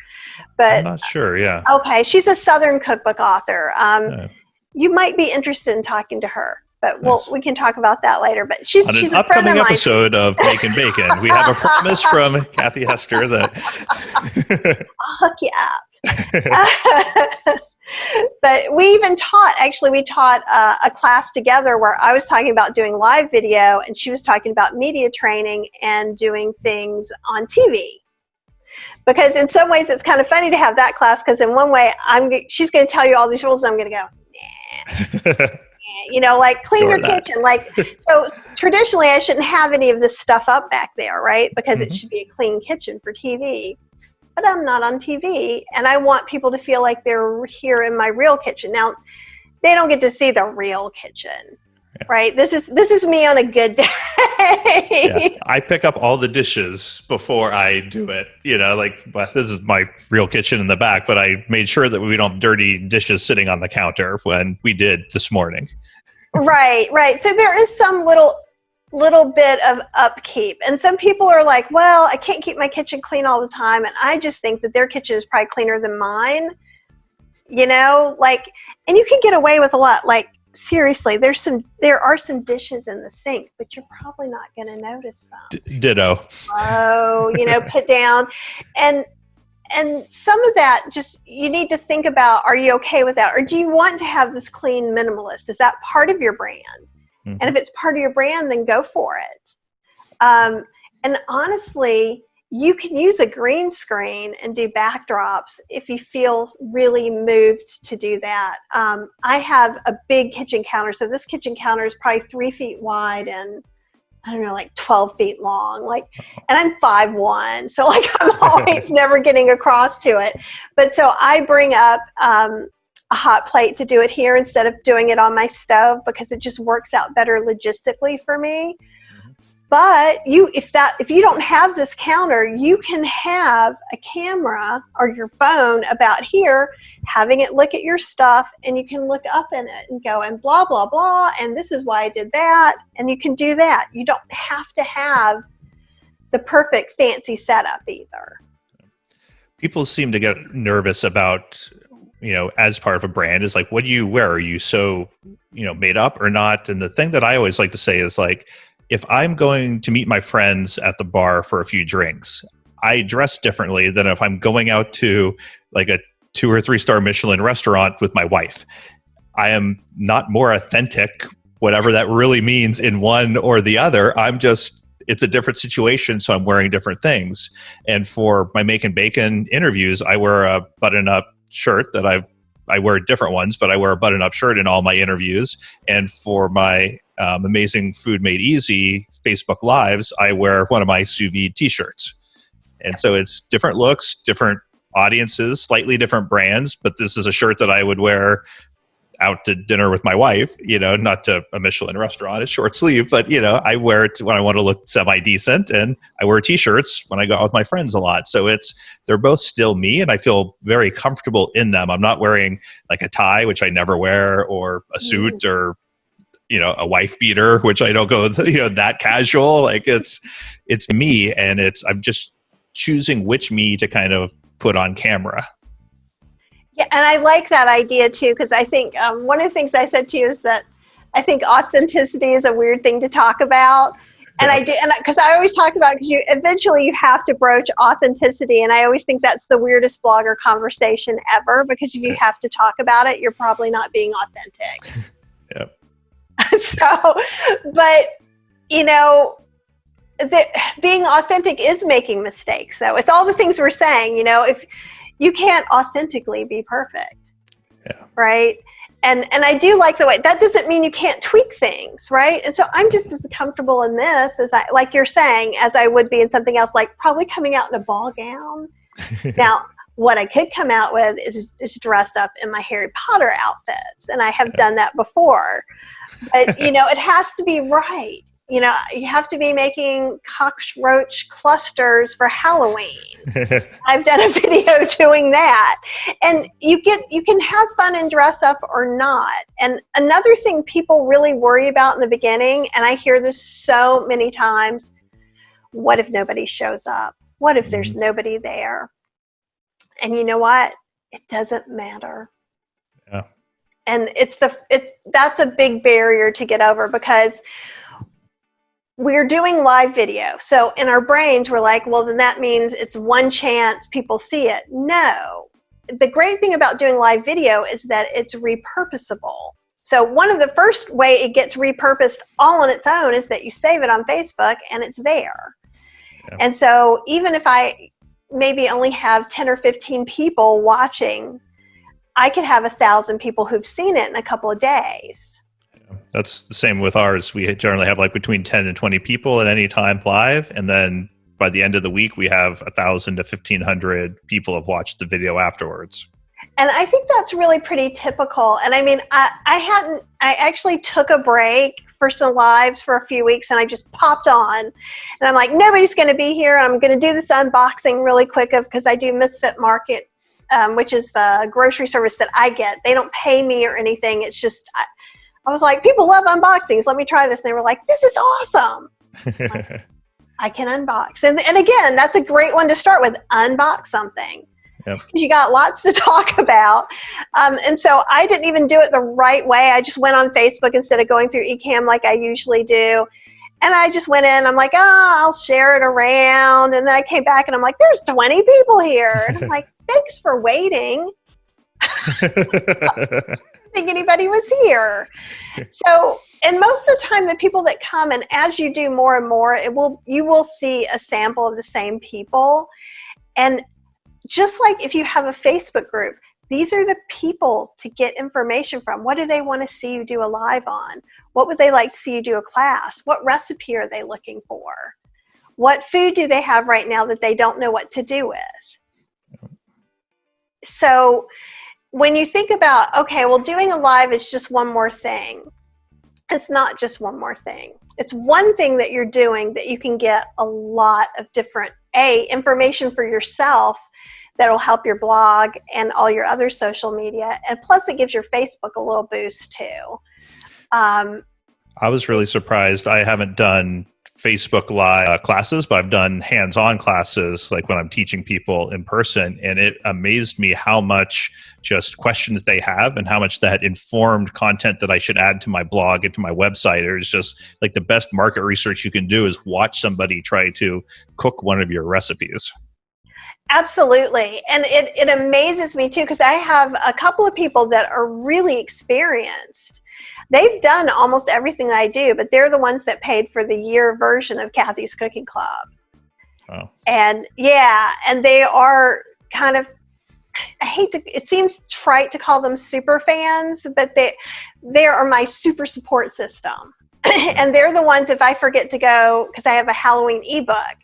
but I'm not sure. Yeah. Okay. She's a Southern cookbook author. You might be interested in talking to her, but we can talk about that later. But she's on an an upcoming episode of Makin' Bacon. We have a promise from Kathy Hester that I'll hook you up. But we taught a class together where I was talking about doing live video and she was talking about media training and doing things on TV. Because in some ways it's kind of funny to have that class, because in one way she's going to tell you all these rules and I'm going to go, nah. You know, like clean your kitchen. Like, so traditionally I shouldn't have any of this stuff up back there, right? Because it should be a clean kitchen for TV. But I'm not on TV, and I want people to feel like they're here in my real kitchen. Now, they don't get to see the real kitchen, right? This is me on a good day. Yeah. I pick up all the dishes before I do it. You know, like, this is my real kitchen in the back, but I made sure that we don't have dirty dishes sitting on the counter when we did this morning. Right. So there is some little bit of upkeep. And some people are like, well, I can't keep my kitchen clean all the time. And I just think that their kitchen is probably cleaner than mine. You know, like, and you can get away with a lot. Like, seriously, there are some dishes in the sink, but you're probably not going to notice them. Ditto. Oh, you know, put down. And some of that, just, you need to think about, are you okay with that? Or do you want to have this clean minimalist? Is that part of your brand? Mm-hmm. And if it's part of your brand, then go for it. And honestly, you can use a green screen and do backdrops if you feel really moved to do that. I have a big kitchen counter. So this kitchen counter is probably 3 feet wide and I don't know, like 12 feet long. Like, and I'm 5'1", so like I'm always never getting across to it. But so I bring up a hot plate to do it here instead of doing it on my stove because it just works out better logistically for me. But if you don't have this counter, you can have a camera or your phone about here, having it look at your stuff, and you can look up in it and go and blah, blah, blah, and this is why I did that, and you can do that. You don't have to have the perfect fancy setup either. People seem to get nervous about, as part of a brand is like, what do you wear? Are you so, made up or not? And the thing that I always like to say is like, if I'm going to meet my friends at the bar for a few drinks, I dress differently than if I'm going out to like a 2 or 3 star Michelin restaurant with my wife. I am not more authentic, whatever that really means in one or the other. It's a different situation, so I'm wearing different things. And for my Makin' Bacon interviews, I wear a button-up shirt that I wear different ones, but I wear a button-up shirt in all my interviews. And for my Amazing Food Made Easy Facebook Lives, I wear one of my sous vide t-shirts. And so it's different looks, different audiences, slightly different brands, but this is a shirt that I would wear out to dinner with my wife, not to a Michelin restaurant. It's short sleeve, but I wear it when I want to look semi-decent, and I wear t-shirts when I go out with my friends a lot. So they're both still me, and I feel very comfortable in them. I'm not wearing like a tie, which I never wear, or a suit, or a wife beater, which I don't go, that casual. Like it's me, and I'm just choosing which me to kind of put on camera. Yeah, and I like that idea too, because I think one of the things I said to you is that I think authenticity is a weird thing to talk about. And I do, and because I always talk about, because eventually you have to broach authenticity, and I always think that's the weirdest blogger conversation ever, because if you have to talk about it, you're probably not being authentic. Yep. So, but being authentic is making mistakes. So it's all the things we're saying. If you can't authentically be perfect. Yeah. Right. And I do like the way, that doesn't mean you can't tweak things, right? And so I'm just as comfortable in this as I, like you're saying, as I would be in something else, like probably coming out in a ball gown. Now, what I could come out with is dressed up in my Harry Potter outfits. And I have done that before. But, it has to be right. You have to be making cockroach clusters for Halloween. I've done a video doing that. And you can have fun and dress up or not. And another thing people really worry about in the beginning, and I hear this so many times, what if nobody shows up? What if there's nobody there? And you know what? It doesn't matter. Yeah. And that's a big barrier to get over, because we're doing live video. So in our brains, we're like, well, then that means it's one chance people see it. No. The great thing about doing live video is that it's repurposable. So one of the first way it gets repurposed all on its own is that you save it on Facebook and it's there. Yeah. And so even if I maybe only have 10 or 15 people watching, I could have 1,000 people who've seen it in a couple of days. That's the same with ours. We generally have like between 10 and 20 people at any time live. And then by the end of the week, we have 1,000 to 1,500 people have watched the video afterwards. And I think that's really pretty typical. And I mean, I actually took a break for some lives for a few weeks, and I just popped on. And I'm like, nobody's going to be here. I'm going to do this unboxing really quick because I do Misfit Market, which is the grocery service that I get. They don't pay me or anything. It's just... I was like, people love unboxings. Let me try this. And they were like, this is awesome. Like, I can unbox. And again, that's a great one to start with. Unbox something. Yep. You got lots to talk about. And so I didn't even do it the right way. I just went on Facebook instead of going through Ecamm like I usually do. And I just went in. I'm like, I'll share it around. And then I came back and I'm like, there's 20 people here. And I'm like, thanks for waiting. Think anybody was here. So, and most of the time the people that come, and as you do more and more, you will see a sample of the same people. And just like if you have a Facebook group, these are the people to get information from. What do they want to see you do a live on? What would they like to see you do a class? What recipe are they looking for? What food do they have right now that they don't know what to do with? So when you think about, okay, well, doing a live is just one more thing. It's not just one more thing. It's one thing that you're doing that you can get a lot of different, information for yourself that'll help your blog and all your other social media. And plus it gives your Facebook a little boost too. I was really surprised. I haven't done Facebook Live classes, but I've done hands-on classes like when I'm teaching people in person, and it amazed me how much just questions they have and how much that informed content that I should add to my blog and to my website. It's just like the best market research you can do is watch somebody try to cook one of your recipes. Absolutely. And it amazes me too, because I have a couple of people that are really experienced. They've done almost everything I do, but they're the ones that paid for the year version of Kathy's Cooking Club. Oh. And and they are kind of, it seems trite to call them super fans, but they are my super support system. And they're the ones, if I forget to go, because I have a Halloween ebook,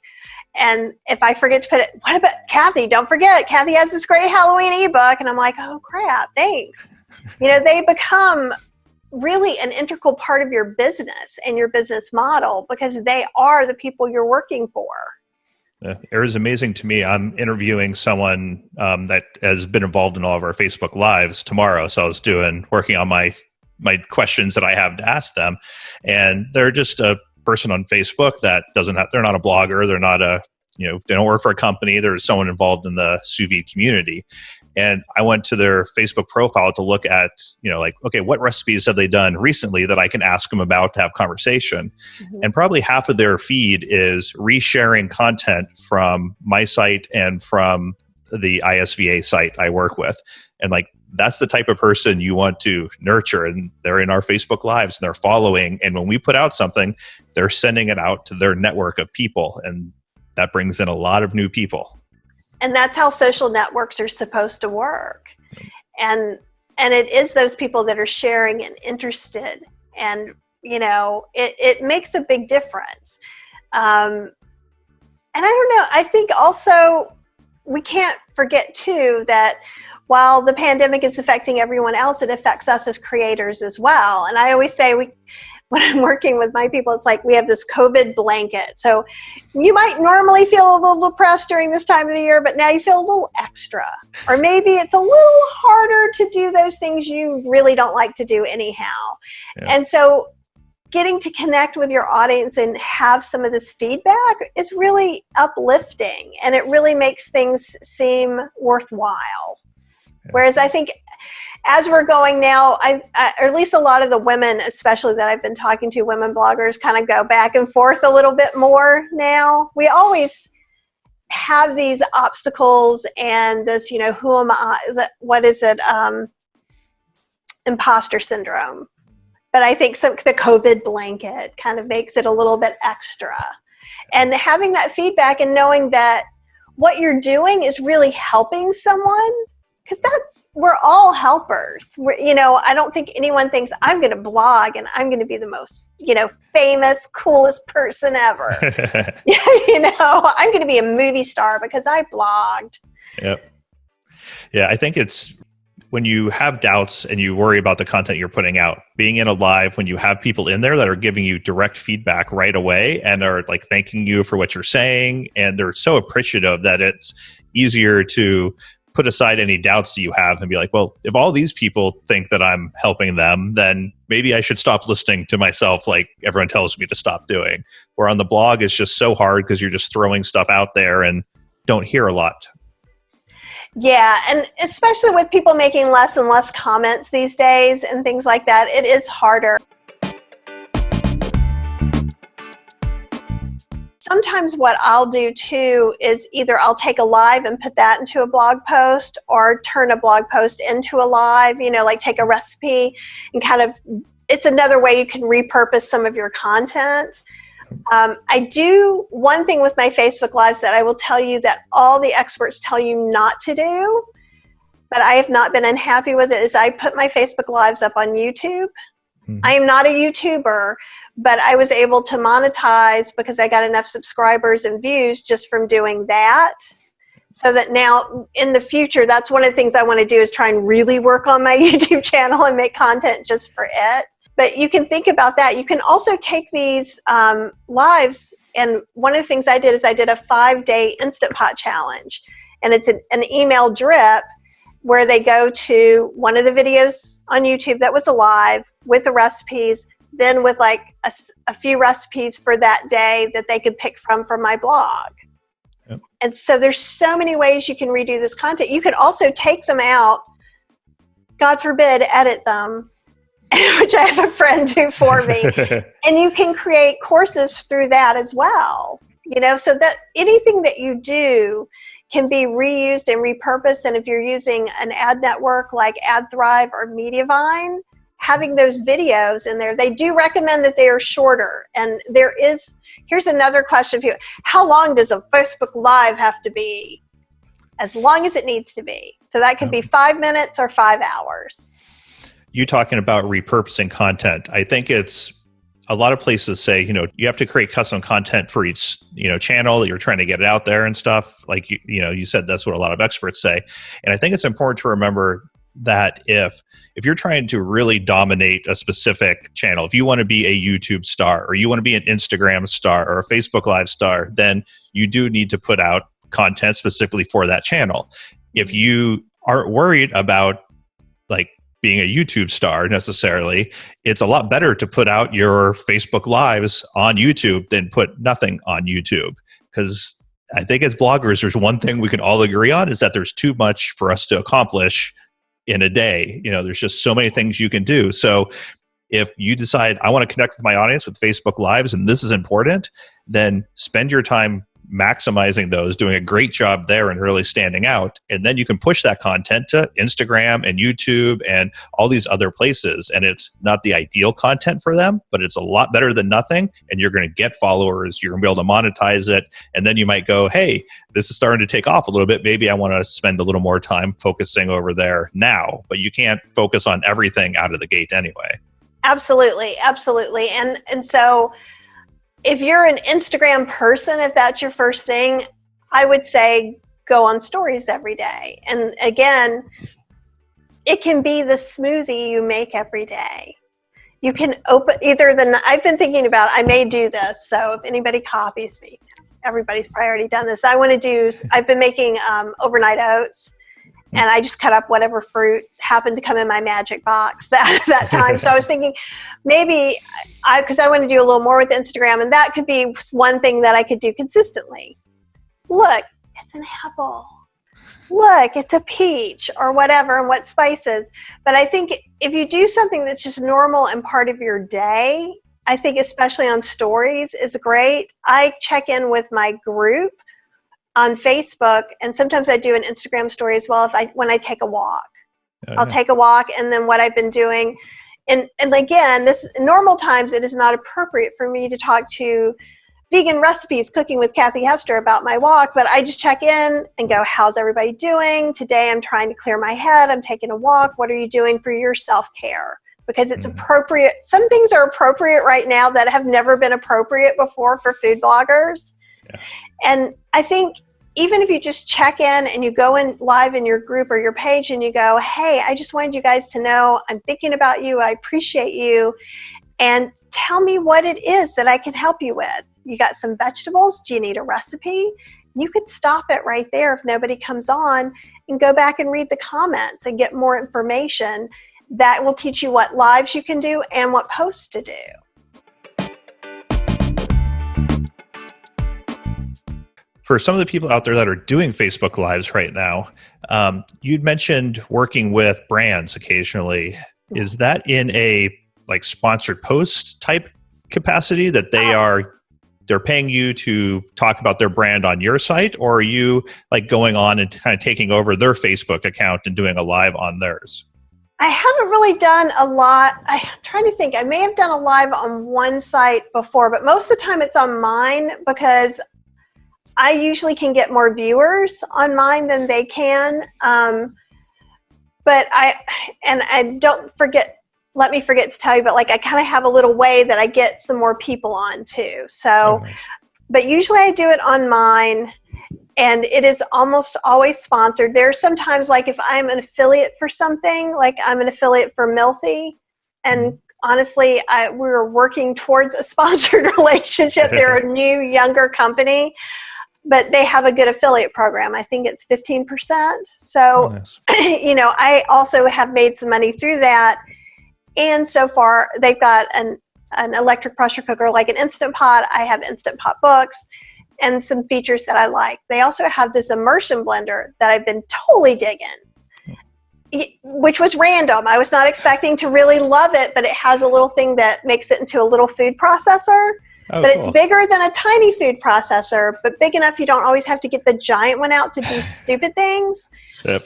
and if I forget to put it, what about Kathy? Don't forget, Kathy has this great Halloween ebook. And I'm like, oh crap, thanks. They become really an integral part of your business and your business model because they are the people you're working for. It was amazing to me. I'm interviewing someone that has been involved in all of our Facebook Lives tomorrow. So I was working on my questions that I have to ask them. And they're just a person on Facebook that they're not a blogger. They're not they don't work for a company. There's someone involved in the sous vide community. And I went to their Facebook profile to look at, okay, what recipes have they done recently that I can ask them about to have conversation? Mm-hmm. And probably half of their feed is resharing content from my site and from the ISVA site I work with. And that's the type of person you want to nurture. And they're in our Facebook Lives and they're following. And when we put out something, they're sending it out to their network of people. And that brings in a lot of new people. And that's how social networks are supposed to work. And it is those people that are sharing and interested, and it makes a big difference. And I don't know, I think also we can't forget too that while the pandemic is affecting everyone else, it affects us as creators as well. And I always say, when I'm working with my people, it's like we have this COVID blanket. So you might normally feel a little depressed during this time of the year, but now you feel a little extra. Or maybe it's a little harder to do those things you really don't like to do anyhow. Yeah. And so getting to connect with your audience and have some of this feedback is really uplifting, and it really makes things seem worthwhile. Yeah. Whereas I think as we're going now, or at least a lot of the women, especially that I've been talking to, women bloggers, kind of go back and forth a little bit more now. We always have these obstacles and this, who am I? What is it? Imposter syndrome. But I think the COVID blanket kind of makes it a little bit extra. And having that feedback and knowing that what you're doing is really helping someone, because we're all helpers. I don't think anyone thinks I'm going to blog and I'm going to be the most, famous, coolest person ever. I'm going to be a movie star because I blogged. Yep. Yeah, I think it's when you have doubts and you worry about the content you're putting out, being in a live when you have people in there that are giving you direct feedback right away and are like thanking you for what you're saying, and they're so appreciative that it's easier to put aside any doubts that you have and be like, well, if all these people think that I'm helping them, then maybe I should stop listening to myself like everyone tells me to stop doing. Where on the blog, it's just so hard because you're just throwing stuff out there and don't hear a lot. Yeah, and especially with people making less and less comments these days and things like that, it is harder. Sometimes what I'll do too is either I'll take a live and put that into a blog post, or turn a blog post into a live, like take a recipe and it's another way you can repurpose some of your content. I do one thing with my Facebook Lives that I will tell you that all the experts tell you not to do, but I have not been unhappy with it, is I put my Facebook Lives up on YouTube. Mm-hmm. I am not a YouTuber, but I was able to monetize because I got enough subscribers and views just from doing that. So that now in the future, that's one of the things I want to do, is try and really work on my YouTube channel and make content just for it. But you can think about that. You can also take these lives, and one of the things I did is I did a 5-day Instant Pot challenge, and it's an email drip where they go to one of the videos on YouTube that was a live with the recipes, then with like a few recipes for that day that they could pick from my blog. Yep. And so there's so many ways you can redo this content. You could also take them out, God forbid, edit them, which I have a friend do for me. And you can create courses through that as well. So that anything that you do can be reused and repurposed. And if you're using an ad network like AdThrive or Mediavine, having those videos in there, they do recommend that they are shorter. And here's another question for you. How long does a Facebook Live have to be? As long as it needs to be. So that could be 5 minutes or 5 hours. You talking about repurposing content. I think it's a lot of places say, you have to create custom content for each, channel that you're trying to get it out there and stuff. Like, you said, that's what a lot of experts say. And I think it's important to remember that if you're trying to really dominate a specific channel, if you want to be a YouTube star, or you want to be an Instagram star or a Facebook Live star, then you do need to put out content specifically for that channel. If you aren't worried about like being a YouTube star necessarily, it's a lot better to put out your Facebook Lives on YouTube than put nothing on YouTube. Because I think as bloggers, there's one thing we can all agree on, is that there's too much for us to accomplish in a day. There's just so many things you can do. So if you decide, I want to connect with my audience with Facebook Lives and this is important, then spend your time maximizing those, doing a great job there and really standing out. And then you can push that content to Instagram and YouTube and all these other places. And it's not the ideal content for them, but it's a lot better than nothing. And you're going to get followers. You're going to be able to monetize it. And then you might go, hey, this is starting to take off a little bit. Maybe I want to spend a little more time focusing over there now. But you can't focus on everything out of the gate anyway. Absolutely. Absolutely. And so if you're an Instagram person, if that's your first thing, I would say go on stories every day. And again, it can be the smoothie you make every day. You can open I've been thinking about, I may do this. So if anybody copies me, everybody's probably already done this. I've been making overnight oats. And I just cut up whatever fruit happened to come in my magic box that time. So I was thinking maybe because I want to do a little more with Instagram, and that could be one thing that I could do consistently. Look, it's an apple. Look, it's a peach or whatever, and what spices. But I think if you do something that's just normal and part of your day, I think especially on stories is great. I check in with my group on Facebook, and sometimes I do an Instagram story as well when I take a walk. I'll take a walk, and then what I've been doing, and again, this normal times it is not appropriate for me to talk to vegan recipes, cooking with Kathy Hester about my walk, but I just check in and go, how's everybody doing? Today I'm trying to clear my head. I'm taking a walk. What are you doing for your self-care? Because it's appropriate. Some things are appropriate right now that have never been appropriate before for food bloggers. Yeah. And I think even if you just check in and you go in live in your group or your page and you go, hey, I just wanted you guys to know I'm thinking about you. I appreciate you. And tell me what it is that I can help you with. You got some vegetables? Do you need a recipe? You could stop it right there if nobody comes on and go back and read the comments and get more information. That will teach you what lives you can do and what posts to do. For some of the people out there that are doing Facebook Lives right now, you'd mentioned working with brands occasionally. Is that in a sponsored post type capacity that they're paying you to talk about their brand on your site, or are you going on and kind of taking over their Facebook account and doing a live on theirs? I haven't really done a lot. I'm trying to think. I may have done a live on one site before, but most of the time it's on mine because I usually can get more viewers on mine than they can. But let me forget to tell you, but I kind of have a little way that I get some more people on too. So, nice. But usually I do it on mine, and it is almost always sponsored. There's sometimes if I'm an affiliate for something, I'm an affiliate for Milthy, and honestly, we're working towards a sponsored relationship. They're a new, younger company, but they have a good affiliate program. I think it's 15%. So, nice. I also have made some money through that. And so far, they've got an electric pressure cooker, like an Instant Pot. I have Instant Pot books and some features that I like. They also have this immersion blender that I've been totally digging, which was random. I was not expecting to really love it, but it has a little thing that makes it into a little food processor. Oh, but cool. It's bigger than a tiny food processor, but big enough you don't always have to get the giant one out to do stupid things. Yep.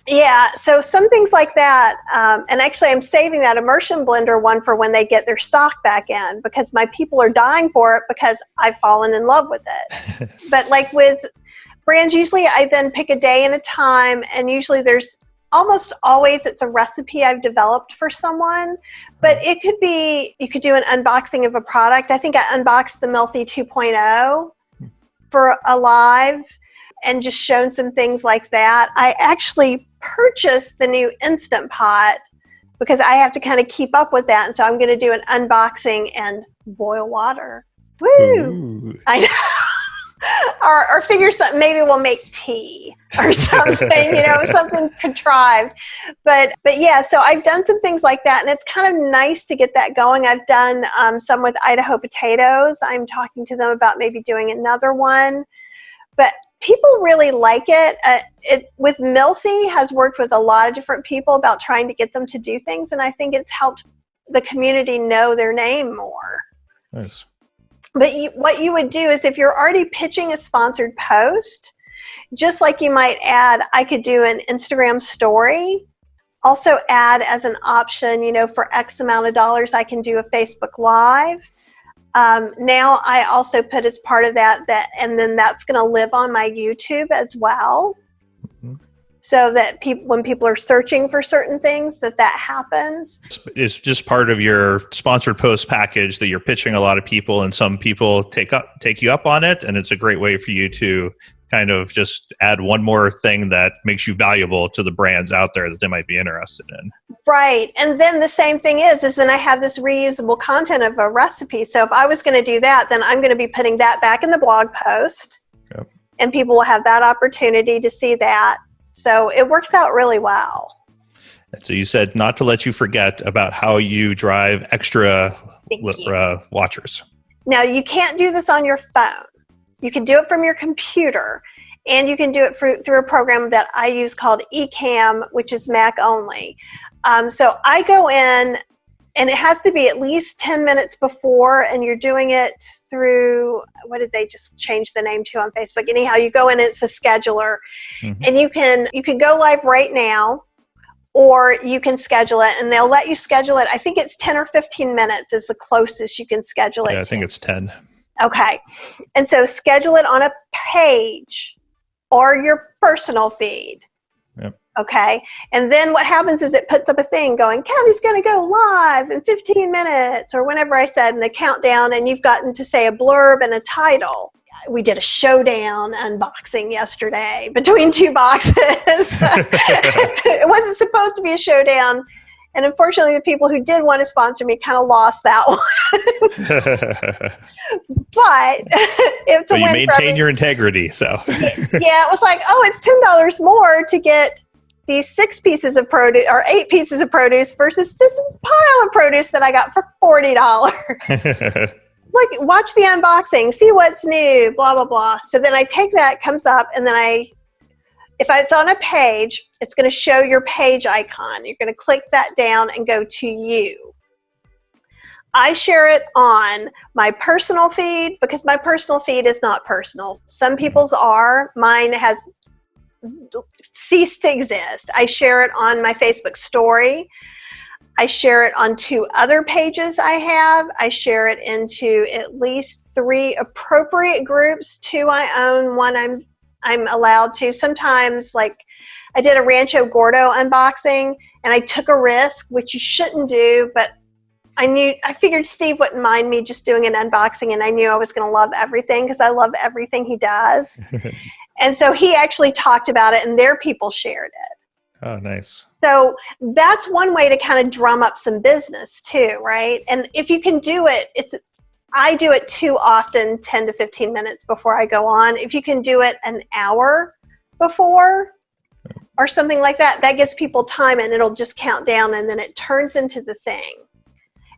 Yeah, so some things like that. And actually, I'm saving that immersion blender one for when they get their stock back in, because my people are dying for it because I've fallen in love with it. But with brands, usually I then pick a day and a time, and usually there's almost always it's a recipe I've developed for someone, but it could be, you could do an unboxing of a product. I think I unboxed the Milthy 2.0 for a live and just shown some things like that. I actually purchased the new Instant Pot because I have to kind of keep up with that. And so I'm going to do an unboxing and boil water. Woo! Ooh. I know. Or figure something, maybe we'll make tea or something, something contrived. But yeah, so I've done some things like that, and it's kind of nice to get that going. I've done some with Idaho potatoes. I'm talking to them about maybe doing another one. But people really like it. With Milthy has worked with a lot of different people about trying to get them to do things, and I think it's helped the community know their name more. Nice. But what you would do is if you're already pitching a sponsored post, just like you might add, I could do an Instagram story, also add as an option, for X amount of dollars, I can do a Facebook Live. Now I also put as part of that, and then that's going to live on my YouTube as well. So that when people are searching for certain things, that happens. It's just part of your sponsored post package that you're pitching a lot of people, and some people take you up on it, and it's a great way for you to kind of just add one more thing that makes you valuable to the brands out there that they might be interested in. Right. And then the same thing is then I have this reusable content of a recipe. So if I was going to do that, then I'm going to be putting that back in the blog post. Yep. And people will have that opportunity to see that. So it works out really well. So you said not to let you forget about how you drive extra watchers. Now, you can't do this on your phone. You can do it from your computer, and you can do it through a program that I use called eCam, which is Mac only. So I go in, and it has to be at least 10 minutes before, and you're doing it through, what did they just change the name to on Facebook? Anyhow, you go in, it's a scheduler, and you can go live right now, or you can schedule it, and they'll let you schedule it. I think it's 10 or 15 minutes is the closest you can schedule it. Yeah, I think it's 10. Okay. And so schedule it on a page or your personal feed. Yep. Okay. And then what happens is it puts up a thing going, Kathy's going to go live in 15 minutes or whenever I said, and the countdown, and you've gotten to say a blurb and a title. We did a showdown unboxing yesterday between two boxes. It wasn't supposed to be a showdown. And unfortunately, the people who did want to sponsor me kind of lost that one. But it's a win. You maintain your integrity, so. Yeah, it was like, it's $10 more to get these 6 pieces of produce or 8 pieces of produce versus this pile of produce that I got for $40. Like, watch the unboxing, see what's new, blah, blah, blah. So then I take that, comes up, and then if it's on a page, it's going to show your page icon. You're going to click that down and go to you. I share it on my personal feed because my personal feed is not personal. Some people's are. Mine has ceased to exist. I share it on my Facebook story. I share it on 2 other pages I have. I share it into at least 3 appropriate groups. 2 I own, 1 I'm allowed to. Sometimes, like, I did a Rancho Gordo unboxing, and I took a risk, which you shouldn't do, but I figured Steve wouldn't mind me just doing an unboxing, and I knew I was going to love everything because I love everything he does. And so he actually talked about it, and their people shared it. Oh, nice. So that's one way to kind of drum up some business too, right? And if you can do it, I do it too often, 10 to 15 minutes before I go on. If you can do it an hour before or something like that, that gives people time, and it'll just count down, and then it turns into the thing.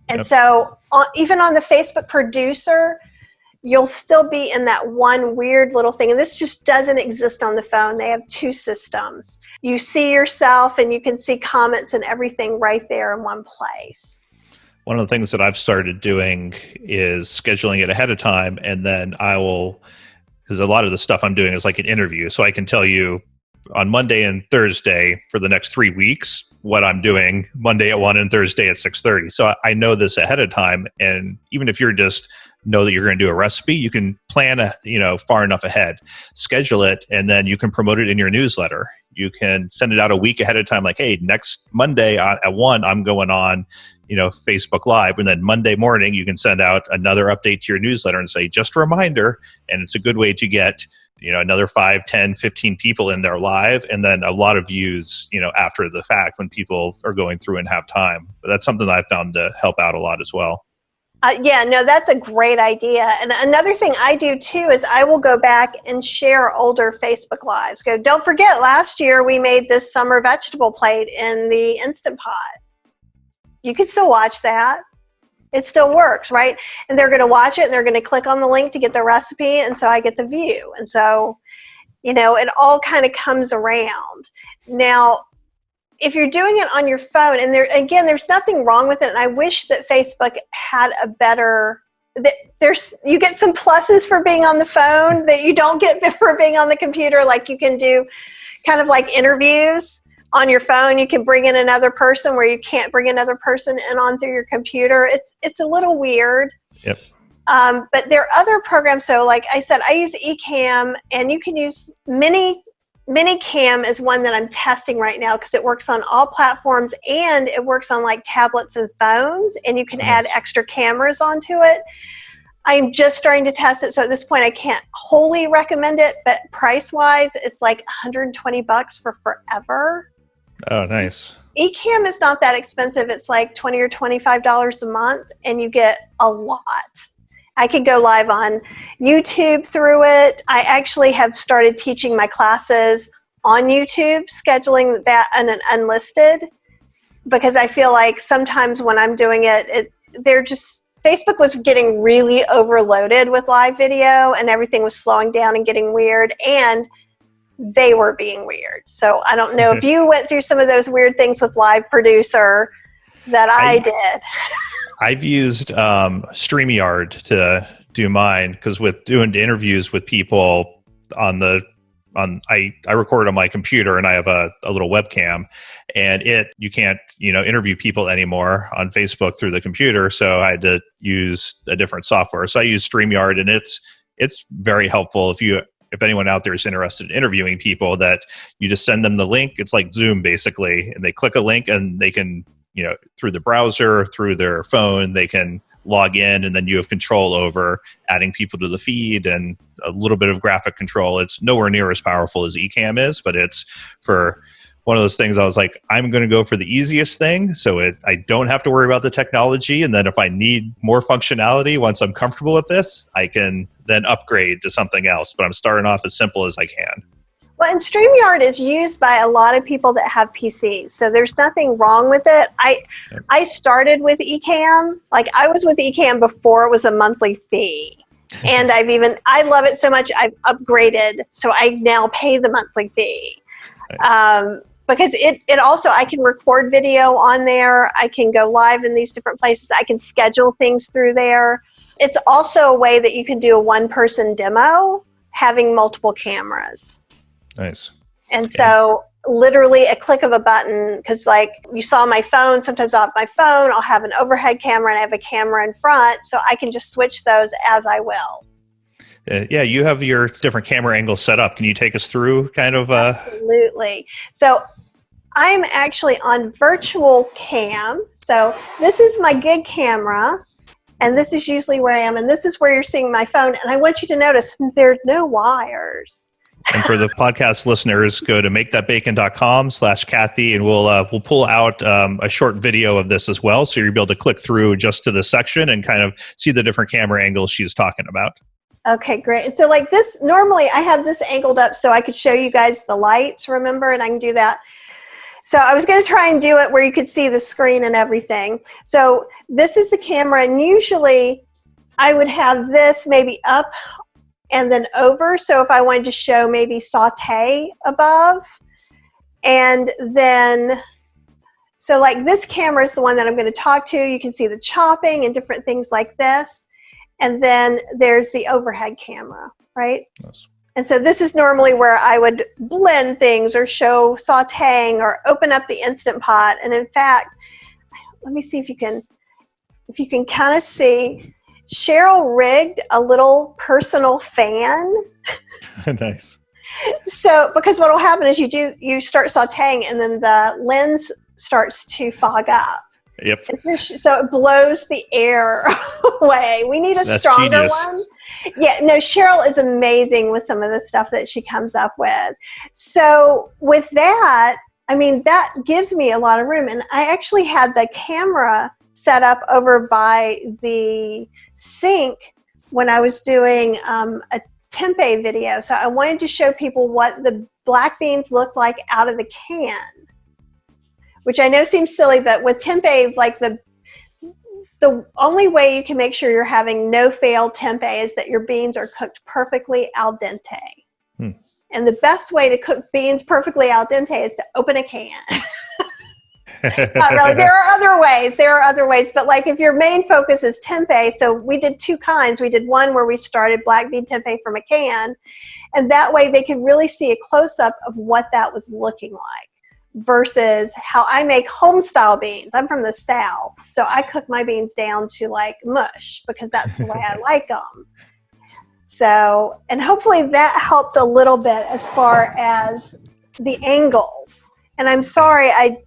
And so even on the Facebook producer, you'll still be in that one weird little thing. And this just doesn't exist on the phone. They have 2 systems. You see yourself, and you can see comments and everything right there in one place. One of the things that I've started doing is scheduling it ahead of time, and then because a lot of the stuff I'm doing is like an interview, so I can tell you on Monday and Thursday for the next 3 weeks what I'm doing Monday at 1 and Thursday at 6:30. So I know this ahead of time, and even if you're just know that you're going to do a recipe, you can plan far enough ahead, schedule it, and then you can promote it in your newsletter. You can send it out a week ahead of time, like, hey, next Monday at 1, I'm going on, Facebook Live. And then Monday morning, you can send out another update to your newsletter and say, just a reminder. And it's a good way to get, another 5, 10, 15 people in there live. And then a lot of views, after the fact when people are going through and have time. But that's something that I've found to help out a lot as well. That's a great idea. And another thing I do too is I will go back and share older Facebook Lives. Don't forget, last year we made this summer vegetable plate in the Instant Pot. You can still watch that. It still works, right? And they're going to watch it, and they're going to click on the link to get the recipe, and so I get the view. And so, it all kind of comes around. Now, if you're doing it on your phone, and there's nothing wrong with it, and I wish that Facebook had a better there's you get some pluses for being on the phone that you don't get for being on the computer. Like you can do kind of like interviews on your phone. You can bring in another person where you can't bring another person in on through your computer. It's a little weird. Yep. But there are other programs. So like I said, I use Ecamm, and you can use Minicam is one that I'm testing right now because it works on all platforms and it works on like tablets and phones, and you can add extra cameras onto it. I'm just starting to test it, so at this point I can't wholly recommend it, but price-wise, it's like $120 for forever. Oh, nice. Ecamm is not that expensive. It's like $20 or $25 a month, and you get a lot. I can go live on YouTube through it. I actually have started teaching my classes on YouTube, scheduling that on an unlisted, because I feel like sometimes when I'm doing it, Facebook was getting really overloaded with live video, and everything was slowing down and getting weird, and they were being weird. So I don't know if you went through some of those weird things with Live Producer that I did. I've used StreamYard to do mine, because with doing interviews with people I record on my computer, and I have a little webcam, and you can't interview people anymore on Facebook through the computer, so I had to use a different software. So I use StreamYard, and it's very helpful if anyone out there is interested in interviewing people, that you just send them the link. It's like Zoom basically, and they click a link and they can, through the browser, through their phone, they can log in, and then you have control over adding people to the feed and a little bit of graphic control. It's nowhere near as powerful as Ecamm is, but it's for one of those things I was like, I'm going to go for the easiest thing, so I don't have to worry about the technology, and then if I need more functionality, once I'm comfortable with this, I can then upgrade to something else, but I'm starting off as simple as I can. Well, and StreamYard is used by a lot of people that have PCs, so there's nothing wrong with it. I started with Ecamm. Like, I was with Ecamm before it was a monthly fee. And I love it so much, I've upgraded, so I now pay the monthly fee. Nice. Because it also, I can record video on there. I can go live in these different places. I can schedule things through there. It's also a way that you can do a one-person demo having multiple cameras. Nice. And so literally a click of a button, because like you saw my phone, sometimes I'll have my phone, I'll have an overhead camera, and I have a camera in front, so I can just switch those as I will. Yeah, you have your different camera angles set up. Can you take us through kind of? Absolutely. So I'm actually on virtual cam. So this is my gig camera, and this is usually where I am, and this is where you're seeing my phone. And I want you to notice there's no wires. And for the podcast listeners, go to makethatbacon.com/Kathy, and we'll pull out a short video of this as well, so you'll be able to click through just to this section and kind of see the different camera angles she's talking about. Okay, great. And so like this, normally I have this angled up so I could show you guys the lights, remember, and I can do that. So I was going to try and do it where you could see the screen and everything. So this is the camera, and usually I would have this maybe up and then over. So if I wanted to show maybe saute above, and then, so like this camera is the one that I'm going to talk to. You can see the chopping and different things like this. And then there's the overhead camera, right? Yes. And so this is normally where I would blend things or show sauteing or open up the Instant Pot. And in fact, let me see if you can kind of see, Cheryl rigged a little personal fan. Nice. So, because what will happen is you start sauteing, and then the lens starts to fog up. Yep. So it blows the air away. We need a stronger one. Yeah, no, Cheryl is amazing with some of the stuff that she comes up with. So with that, I mean, that gives me a lot of room. And I actually had the camera set up over by the sink when I was doing a tempeh video. So I wanted to show people what the black beans looked like out of the can, which I know seems silly, but with tempeh, like the only way you can make sure you're having no fail tempeh is that your beans are cooked perfectly al dente. And the best way to cook beans perfectly al dente is to open a can. Not really. There are other ways. But like if your main focus is tempeh, so we did two kinds. We did one where we started black bean tempeh from a can, and that way they could really see a close-up of what that was looking like versus how I make home-style beans. I'm from the South, so I cook my beans down to like mush because that's the way I like them. So, and hopefully that helped a little bit as far as the angles. And I'm sorry, I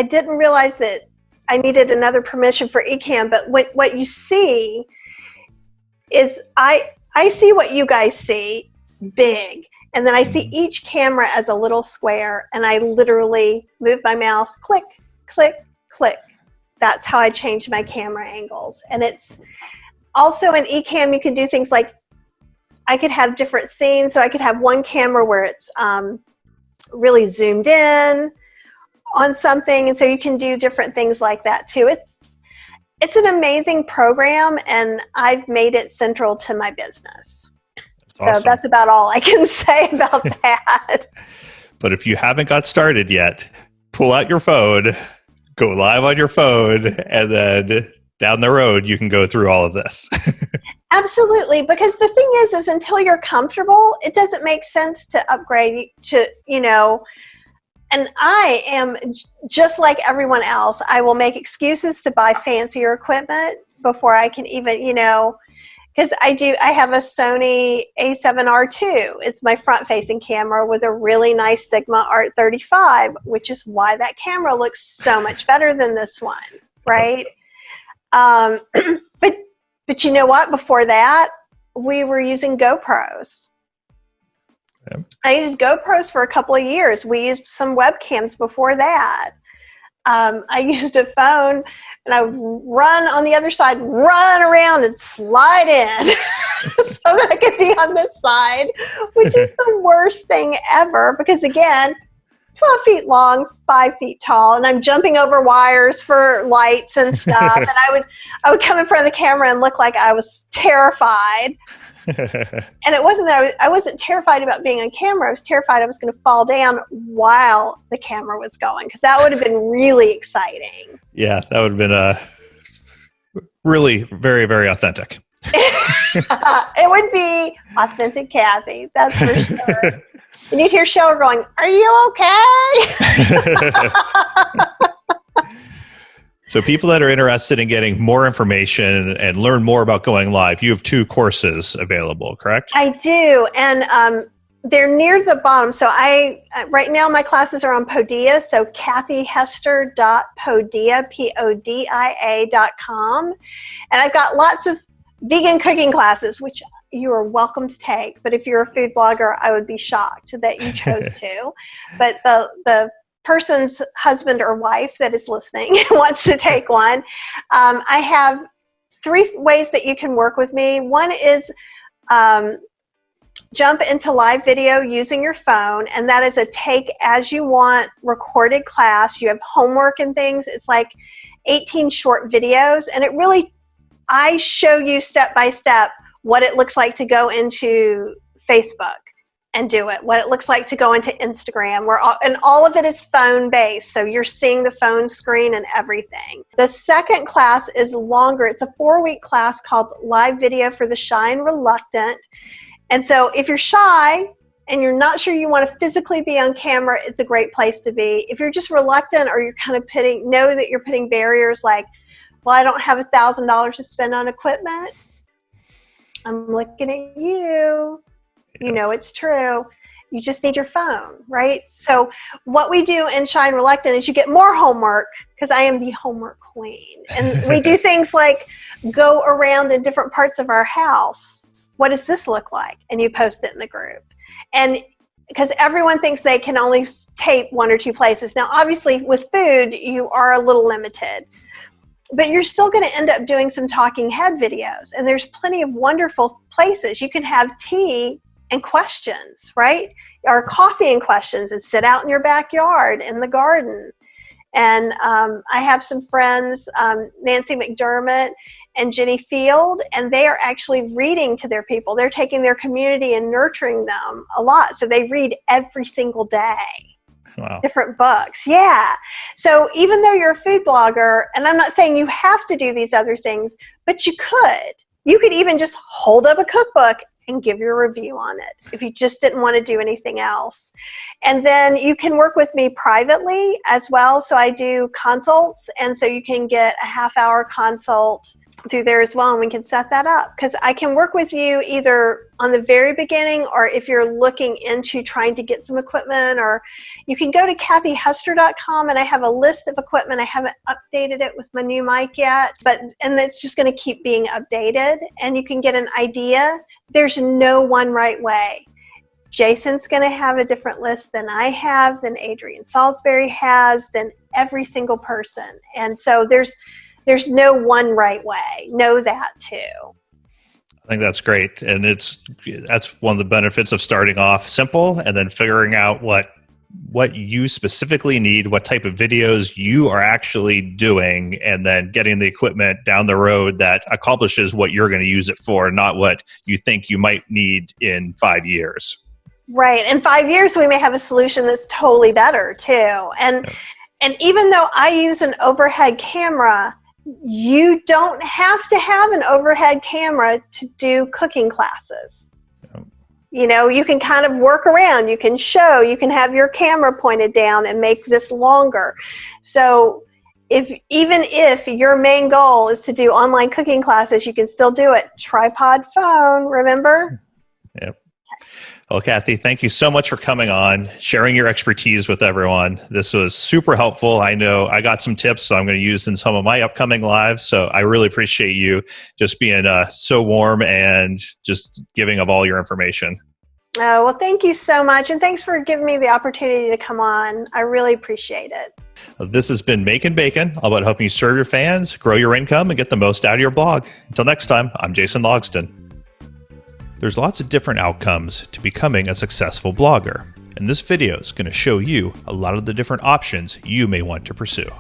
didn't realize that I needed another permission for eCam, but what you see is I see what you guys see, big, and then I see each camera as a little square, and I literally move my mouse, click, click, click. That's how I change my camera angles. And it's also in eCam, you can do things like I could have different scenes. So I could have one camera where it's really zoomed in on something, and so you can do different things like that too. It's an amazing program, and I've made it central to my business. So awesome. That's about all I can say about that. But if you haven't got started yet, pull out your phone, go live on your phone, and then down the road you can go through all of this. Absolutely, because the thing is until you're comfortable, it doesn't make sense to upgrade to, and I am just like everyone else. I will make excuses to buy fancier equipment before I can even, because I have a Sony A7R II. It's my front-facing camera with a really nice Sigma Art 35, which is why that camera looks so much better than this one, right? But you know what? Before that, we were using GoPros. Yep. I used GoPros for a couple of years. We used some webcams before that. I used a phone, and I would run on the other side, run around and slide in so that I could be on this side, which is the worst thing ever because, again, 12 feet long, 5 feet tall, and I'm jumping over wires for lights and stuff. And I would come in front of the camera and look like I was terrified. And it wasn't that I wasn't terrified about being on camera. I was terrified I was going to fall down while the camera was going, because that would have been really exciting. Yeah, that would have been really very, very authentic. It would be authentic Kathy, that's for sure. And you'd hear Cheryl going, "Are you okay?" So people that are interested in getting more information and learn more about going live, you have 2 courses available, correct? I do, and they're near the bottom. So right now my classes are on Podia, so kathyhester.podia, Podia.com. And I've got lots of vegan cooking classes, which you are welcome to take. But if you're a food blogger, I would be shocked that you chose to. But the person's husband or wife that is listening wants to take one. I have 3 ways that you can work with me. One is jump into live video using your phone, and that is a take as you want recorded class. You have homework and things. It's like 18 short videos, and I show you step by step what it looks like to go into Facebook and do it, what it looks like to go into Instagram, and all of it is phone-based, so you're seeing the phone screen and everything. The second class is longer. It's a 4-week class called Live Video for the Shy and Reluctant. And so if you're shy and you're not sure you want to physically be on camera, it's a great place to be. If you're just reluctant, or you're kind of know that you're putting barriers like, well, I don't have $1,000 to spend on equipment, I'm looking at you. You know it's true. You just need your phone, right? So what we do in Shy and Reluctant is you get more homework, because I am the homework queen. And we do things like go around in different parts of our house. What does this look like? And you post it in the group. And because everyone thinks they can only tape 1 or 2 places. Now, obviously, with food, you are a little limited. But you're still going to end up doing some talking head videos. And there's plenty of wonderful places. You can have tea and questions, right? Or coffee and questions, and sit out in your backyard in the garden. And I have some friends, Nancy McDermott and Jenny Field, and they are actually reading to their people. They're taking their community and nurturing them a lot. So they read every single day. Wow. different books. Yeah. So even though you're a food blogger, and I'm not saying you have to do these other things, but you could. You could even just hold up a cookbook and give your review on it if you just didn't want to do anything else. And then you can work with me privately as well. So I do consults, and so you can get a half-hour consult through there as well, and we can set that up, because I can work with you either on the very beginning, or if you're looking into trying to get some equipment, or you can go to kathyhester.com, and I have a list of equipment. I haven't updated it with my new mic yet, and it's just going to keep being updated, and you can get an idea. There's no one right way. Jason's going to have a different list than I have, than Adrian Salisbury has, than every single person. And so there's no one right way. Know that too. I think that's great. And that's one of the benefits of starting off simple and then figuring out what you specifically need, what type of videos you are actually doing, and then getting the equipment down the road that accomplishes what you're going to use it for, not what you think you might need in 5 years. Right. In 5 years, we may have a solution that's totally better too. And even though I use an overhead camera, you don't have to have an overhead camera to do cooking classes. You know, you can kind of work around. You can have your camera pointed down and make this longer. So even if your main goal is to do online cooking classes, you can still do it. Tripod phone, remember? Yep. Well, Kathy, thank you so much for coming on, sharing your expertise with everyone. This was super helpful. I know I got some tips I'm going to use in some of my upcoming lives. So I really appreciate you just being so warm and just giving of all your information. Oh, well, thank you so much. And thanks for giving me the opportunity to come on. I really appreciate it. This has been Makin Bacon, all about helping you serve your fans, grow your income, and get the most out of your blog. Until next time, I'm Jason Logston. There's lots of different outcomes to becoming a successful blogger, and this video is going to show you a lot of the different options you may want to pursue.